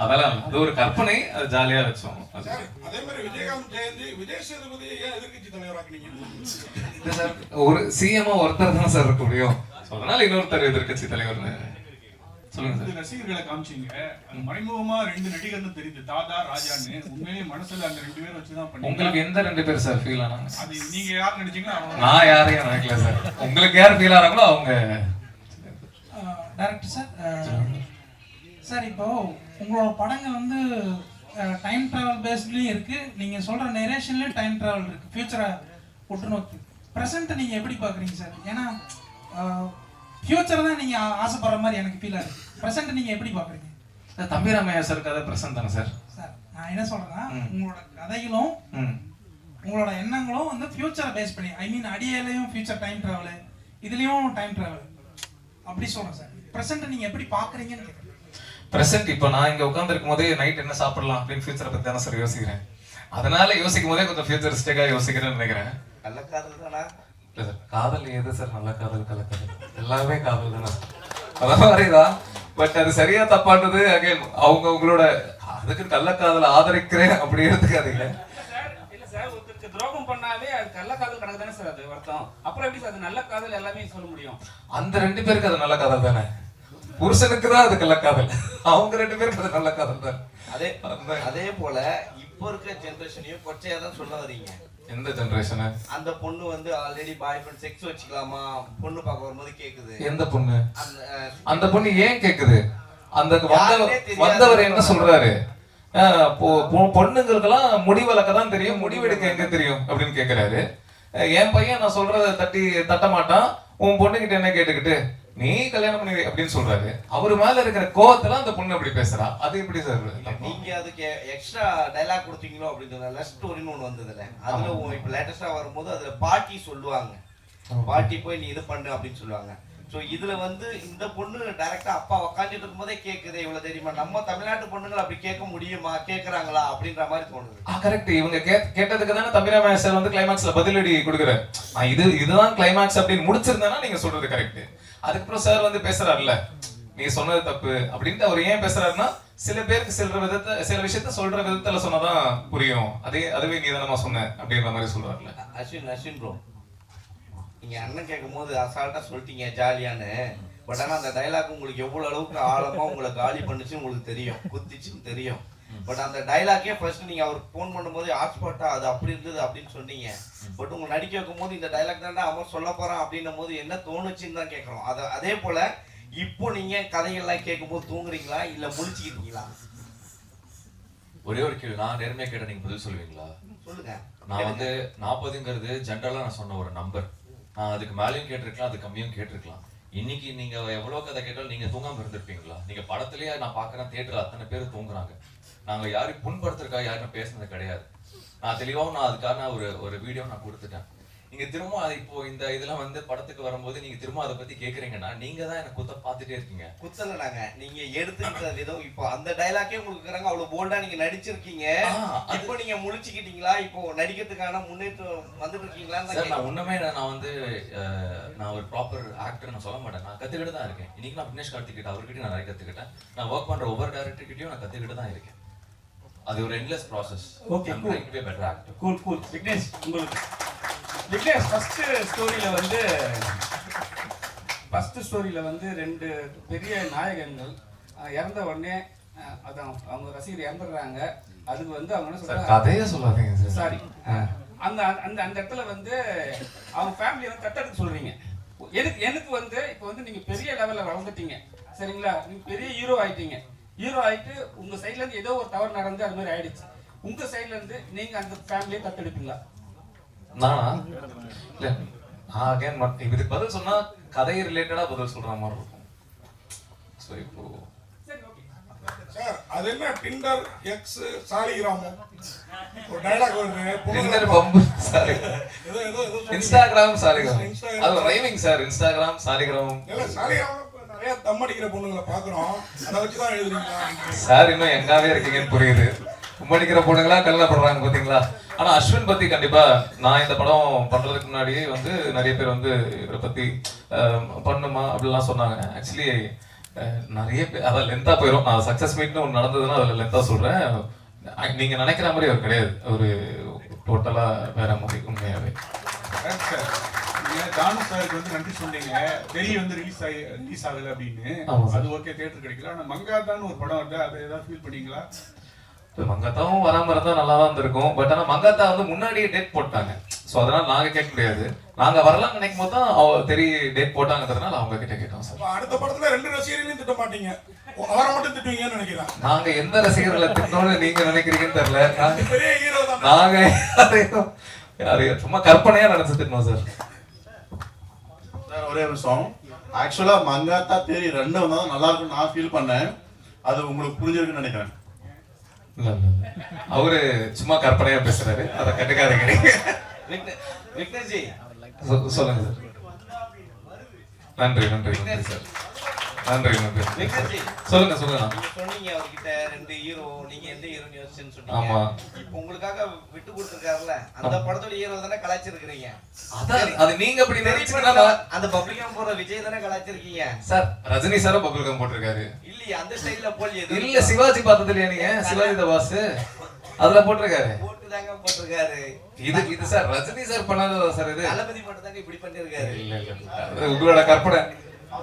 அதெல்லாம் அது ஒரு கற்பனை, அது ஜாலியா வச்சோம். அதே மாதிரி விஜயகாந்த் ஜெயந்தி விஜய் சேதுபதி ஏன் எதிர்க்கட்சி தலைவராக்குனீங்க சார்? ஒரு சிஎம்ஆ ஒருத்தர் தான் சார் இருக்க முடியும். அதனால இன்னொருத்தர் எதிர்க்கட்சி தலைவர்னு சொல்லுங்க சார். ரசிகர்களை காமிச்சீங்க, மறைமுகமா 2 நடிகர்னு தெரியுது, தாதா ராஜான்னு. உண்மையிலேயே மனசுல அந்த 2 பேர் வச்சுதான் பண்ணீங்க. உங்களுக்கு எந்த 2 பேர் சார் ஃபீல் ஆனாங்க? அது நீங்க யார் நினைச்சீங்களோ நான் யாரையும் நினைக்கல சார். உங்களுக்கு யார் ஃபீல் ஆனாங்களோ அவங்க. டைரக்டர் சார், சார் இப்போ உங்களோட படங்கள் வந்து டைம் டிராவல் பேஸ்ட்லயும் இருக்கு, நீங்க சொல்ற நரேஷன்லயும் டைம் டிராவல் இருக்கு, ஃபியூச்சரை உற்று நோக்கி. ப்ரெசென்ட்டை நீங்க எப்படி பாக்குறீங்க சார்? ஏன்னா ஃபியூச்சர் தான் நீங்க ஆசைப்படுற மாதிரி எனக்கு ஃபீல் ஆகுது. ப்ரெசென்ட் நீங்க எப்படி பாக்குறீங்க? தம்பி ராமையா சார் கதை பிரசன்ட் தானே சார்? சார் நான் என்ன சொல்றேன்னா, உங்களோட கதைகளும் உங்களோட எண்ணங்களும் வந்து ஃபியூச்சரை பேஸ் பண்ணி, ஐ மீன் அடியிலையும் ஃபியூச்சர் டைம் டிராவல், இதுலயும் டைம் டிராவல் அப்படி சொல்றேன் சார். ப்ரெசென்ட் நீங்க எப்படி பாக்குறீங்கன்னு கேட்குறேன். பிரசன்ட் இப்போ நான் இங்க உட்கார்ந்து இருக்கும் போதே நைட் என்ன சாப்பிடலாம் அப்படின்னு ஃபியூச்சரை பத்தி தானே சார் யோசிக்கிறேன். அதனால யோசிக்கும் போதே கொஞ்சம் ஃபியூச்சரிஸ்டிக்கா யோசிக்கிறேன்னு நினைக்கிறேன். நல்ல காதல் தானா? இல்ல சார், காதல் எது சார் நல்ல காதல், கலக்காதல் எல்லாமே காதல் தானே. அதான் மாதிரிதான். பட் அது சரியா தப்பானது அகைன் அவங்க உங்களோட அதுக்கு நல்ல காதல் ஆதரிக்கிறேன் அப்படி எடுத்துக்காதீங்க. இல்ல சார், ஒருத்தருக்கு துரோகம் பண்ணாவே அது கள்ள காதல் கணக்கு தானே சார் அது அர்த்தம். அப்புறம் எப்படி சார் அது நல்ல காதல் எல்லாமே சொல்ல முடியும்? அந்த 2 பேருக்கு அது நல்ல காதல் தானே. புருஷனுக்கு தான் அது நல்ல காதல், அவங்க 2 பேருக்கு அது நல்ல காதல் தான். அதே போல இப்போ இருக்க ஜெனரேஷனையும் கொச்சையா தான் சொல்ல வரீங்க. எந்த ஜெனரேஷன்? அந்த பொண்ணு வந்து ஆல்ரெடி பாய் ஃப்ரெண்ட் செக்ஸ் வச்சுக்கலாமா பொண்ணு பார்க்க வரும்போது கேக்குது. எந்த பொண்ணு? அந்த பொண்ணு ஏன் கேக்குது? அந்த வந்தவர் என்ன சொல்றாரு? பொண்ணுங்களுக்கெல்லாம் முடிவளக்க தான் தெரியும், முடிவெடுக்க எங்க தெரியும் அப்படின்னு கேக்குறாரு. என் பையன் நான் சொல்றத தட்ட மாட்டான், உன் பொண்ணுகிட்ட என்ன கேட்டுக்கிட்டு நீ கல்யாணம் பண்ணி அப்படின்னு சொல்றாரு. அவரு மேல இருக்கிற கோவத்துல அந்த பொண்ணு அப்படி பேசுறா. அது எப்படி சார்? நீங்க அதுக்கு எக்ஸ்ட்ரா டைலாக் கொடுத்தீங்களோ அப்படின்னு லவ் ஸ்டோரின்னு ஒண்ணு வந்ததுல, அதுல இப்ப லேட்டஸ்டா வரும்போது அதுல பாட்டி சொல்லுவாங்க, பாட்டி போய் நீ இது பண்ணு அப்படின்னு சொல்லுவாங்க. சோ இதுல வந்து இந்த பொண்ணு டைரக்டா அப்பா உக்காந்துட்டு இருக்கும் போதே கேக்குது, இவ்வளவு தெரியுமா? நம்ம தமிழ்நாட்டு பொண்ணுங்களை அப்படி கேட்க முடியுமா, கேக்குறாங்களா அப்படின்ற மாதிரி தோணுது. கரெக்ட். இவங்க கேட்டதுக்கு தானே தம்பிராமையா சார் வந்து கிளைமாக்ஸ்ல பதிலடி கொடுக்குறாரு. இதுதான் கிளைமாக்ஸ் அப்படின்னு முடிச்சிருந்தேன்னா நீங்க சொல்றது கரெக்ட். அதுக்கப்புறம் சார் வந்து பேசுறாருல்ல, நீங்க சொன்னது தப்பு அப்படின்ட்டு அவர் ஏன் பேசுறாருன்னா, சில பேருக்கு சில விஷயத்த சொல்ற விதத்துல சொன்னதான் புரியும், அதுவே நீ தானமா சொன்ன அப்படின்ற மாதிரி சொல்றாருல்ல. அஸ்வின் ப்ரோ, நீங்க அண்ணன் கேட்கும் போது அசால்ட்டா சொல்லிட்டீங்க ஜாலியான்னு. பட் ஆனா அந்த டைலாக் உங்களுக்கு எவ்வளவு அளவுக்கு ஆழமா உங்களை காலி பண்ணுச்சு உங்களுக்கு தெரியும், குத்திச்சுன்னு தெரியும். பட் அந்த டைலாக்கே ஃபர்ஸ்ட் நீங்க அவருக்கு போன் பண்ணும்போது ஹாட்ஸ்பாட்டா அது அப்படி இருந்தது அப்படின்னு சொன்னீங்க. பட் உங்க நடிக்க வைக்கும் போது இந்த டைலாக் தாண்டா அவன் சொல்ல போறான் அப்படின்னும் போது என்ன தோணுச்சுன்னு தான் கேட்கறோம். அதே போல இப்போ நீங்க கதைகள்லாம் கேட்கும் போது தூங்குறீங்களா இல்ல முழிச்சுக்கிறீங்களா? ஒரே ஒரு கேள்வி, நான் நேர்மையா கேட்ட நீங்க பதில் சொல்லுவீங்களா? சொல்லுங்க. நான் வந்து 40ங்கிறது ஜென்ரலா நான் சொன்ன ஒரு நம்பர். நான் அதுக்கு மேலேயும் கேட்டிருக்கலாம், அது கம்மியும் கேட்டிருக்கலாம். இன்னைக்கு நீங்க எவ்வளவு கதை கேட்டாலும் நீங்க தூங்காம இருந்திருப்பீங்களா? நீங்க படத்துலயே நான் பாக்குறேன், தியேட்டர்ல அத்தனை பேர் தூங்குறாங்க. நாங்க யாரும் புண்படுத்துறதுக்காக யாரும் பேசுனது கிடையாது. நான் தெளிவாகவும் நான் அதுக்கான ஒரு வீடியோ நான் கொடுத்துட்டேன். நீங்க திரும்ப இப்போ இந்த இதெல்லாம் வந்து படத்துக்கு வரும்போது நீங்க திரும்ப அதை பத்தி கேக்குறீங்கன்னா நீங்க தான் எனக்கு குத்த பாத்துட்டே இருக்கீங்க. குத்தல நாங்க, நீங்க எடுத்துக்கிட்ட விதம் இப்போ அந்த டைலாக்கே உங்களுக்கு அவ்வளவு போல்டா நீங்க நடிச்சிருக்கீங்க. இப்போ நீங்க முழிச்சுக்கிட்டீங்களா? இப்போ நடிக்கிறதுக்கான முன்னேற்றம் வந்துட்டு இருக்கீங்களா? நான் உண்மையே நான் வந்து நான் ஒரு ப்ராப்பர் ஆக்டர் நான் சொல்ல மாட்டேன், நான் கத்துக்கிட்டு தான் இருக்கேன். இன்னைக்கு நான் விக்னேஷ் கார்த்திக் அவர்கிட்ட நான் நிறைய கத்துக்கிட்டேன். நான் ஒர்க் பண்ற ஒவ்வொரு டைரக்டர் கிட்டயும் நான் கத்துக்கிட்டு தான் இருக்கேன். அது ஒரு endless process. Okay, I'm trying to be a better actor. Cool. Vignesh, உங்களுக்கு விக்னேஷ் ஃபர்ஸ்ட் ஸ்டோரியில வந்து 2 பெரிய நாயகங்கள் இறந்த உடனே அதான் அவங்க ரசிகர் இறந்துடுறாங்க. அதுக்கு வந்து அவங்க என்ன சொல்றாங்க, கதையே சொல்லாதீங்க சாரி, அந்த அந்த அந்த இடத்துல வந்து அவங்க ஃபேமிலியை வந்து தத்தெடுத்து சொல்றீங்க. எனக்கு வந்து இப்போ வந்து நீங்க பெரிய லெவல்ல வளர்ந்துட்டீங்க, சரிங்களா? நீங்க பெரிய ஹீரோ ஆயிட்டு உங்க சைட்ல இருந்து ஏதோ ஒரு தவறு நடந்து அது மாதிரி ஆயிடுச்சு. உங்க சைட்ல இருந்து நீங்க அந்த ஃபேமிலியை தத்தெடுப்பீங்களா? நானா? இல்ல, நான் அகைன் இதுக்கு பதில் சொன்னா கதை ரிலேட்டடா பதில் சொல்ற மாதிரி இருக்கும். சோ இப்போ சார் அது என்ன டிண்டர் எக்ஸ் சாலிகிராமம் ஒரு டயலாக் வருது Tinder pump sorry Instagram Saligram அது ரைமிங் சார் இன்ஸ்டாகிராம் சாலிகிராம் இல்ல சாலிகிராமம் நிறைய தம் அடிக்கிற பொண்ணுங்களை பாக்குறோம் அதை வச்சுதான் எழுதுறீங்களா சார் இன்னும் எங்காவே இருக்கீங்கன்னு புரியுது அடிக்கிற பொண்ணுங்களா கல்லப்படுறாங்க பாத்தீங்களா ஆனா அஸ்வின் பத்தி கண்டிப்பா நான் இந்த படம் பண்றதுக்கு முன்னாடியே வந்து நிறைய பேர் வந்து இவரை பத்தி பண்ணுமா அப்படிலாம் சொன்னாங்க ஆக்சுவலி நிறைய பேர் அதான் லென்த்தா போயிடும் நான் சக்சஸ் மீட்னு ஒன்று நடந்ததுன்னா அதில் லென்த்தா சொல்றேன் நீங்க நினைக்கிற மாதிரி அவர் கிடையாது ஒரு டோட்டலா வேற மாதிரி உண்மையாவே தானு சாருக்கு வந்து நன்றி சொன்னீங்க பெரிய வந்து ரிலீஸ் ஆகல அப்படின்னு அது ஓகே தியேட்டர் கிடைக்கல ஆனா மங்காத்தான்னு ஒரு படம் வருது அதை ஏதாவது ஃபீல் பண்ணீங்களா மங்காத்தாவும் வராம இருந்தா நல்லா தான் இருக்கும் பட் ஆனா மங்காத்தா வந்து முன்னாடியே டேட் போட்டாங்க சோ அதனால நாங்க கேட்க முடியாது நாங்க வரலாம் நினைக்கும் போது தான் தெரிய டேட் போட்டாங்கிறதுனால அவங்க கிட்ட கேட்டோம் சார் அடுத்த படத்துல 2 ரசிகர்களையும் திட்ட மாட்டீங்க அவரை மட்டும் திட்டுவீங்கன்னு நினைக்கிறேன் நாங்க எந்த ரசிகர்களை திட்டணும்னு நீங்க நினைக்கிறீங்கன்னு தெரியல பெரிய ஹீரோ தான் நாங்க யாரையும் சும்மா கற்பனையா நினைச்சு திட்டணும் சார் ஒரே நிமிஷம் ஆக்சுவலா மங்காத்தா தேரி 2 வந்தா நல்லா இருக்கும் நான் ஃபீல் பண்ணேன் அது உங்களுக்கு புரிஞ்சிருக்குன்னு நினைக்கிறேன் அவரு சும்மா கற்பனையா பேசுறாரு அதை கட்டுக்காதீங்க விக்னேஷ்ஜி சொல்லுங்க சார் நன்றி நன்றி நன்றி சார் நன்றி நன்றி விக்னேஷ்ஜி சொல்லுங்க சொல்லுங்க சொன்னீங்க அவர்கிட்ட 2 ஹீரோ நீங்க எந்த ஹீரோன்னு யோசிச்சுன்னு சொன்னீங்க ஆமா இப்போ உங்களுக்காக விட்டு கொடுத்துருக்காருல்ல அந்த படத்தோட ஹீரோ தானே கலாய்ச்சிருக்கீங்க அது நீங்க அப்படி நினைச்சீங்கன்னா அந்த பப்ளிகம் போற விஜய் தானே கலாய்ச்சிருக்கீங்க சார் ரஜினி சாரும் பப்ளிகம் போட்டிருக்காரு இல்லையா அந்த ஸ்டைல்ல போல் எது இல்ல சிவாஜி பார்த்தது இல்லையா நீங்க சிவாஜி த பாஸ் அதுல போட்டிருக்காரு போட்டுதாங்க போட்டிருக்காரு இது சார் ரஜினி சார் பண்ணாததா சார் இது தளபதி மட்டும் தாங்க இப்படி பண்ணிருக்காரு இல்ல இல்ல உங்களோட கற்பனை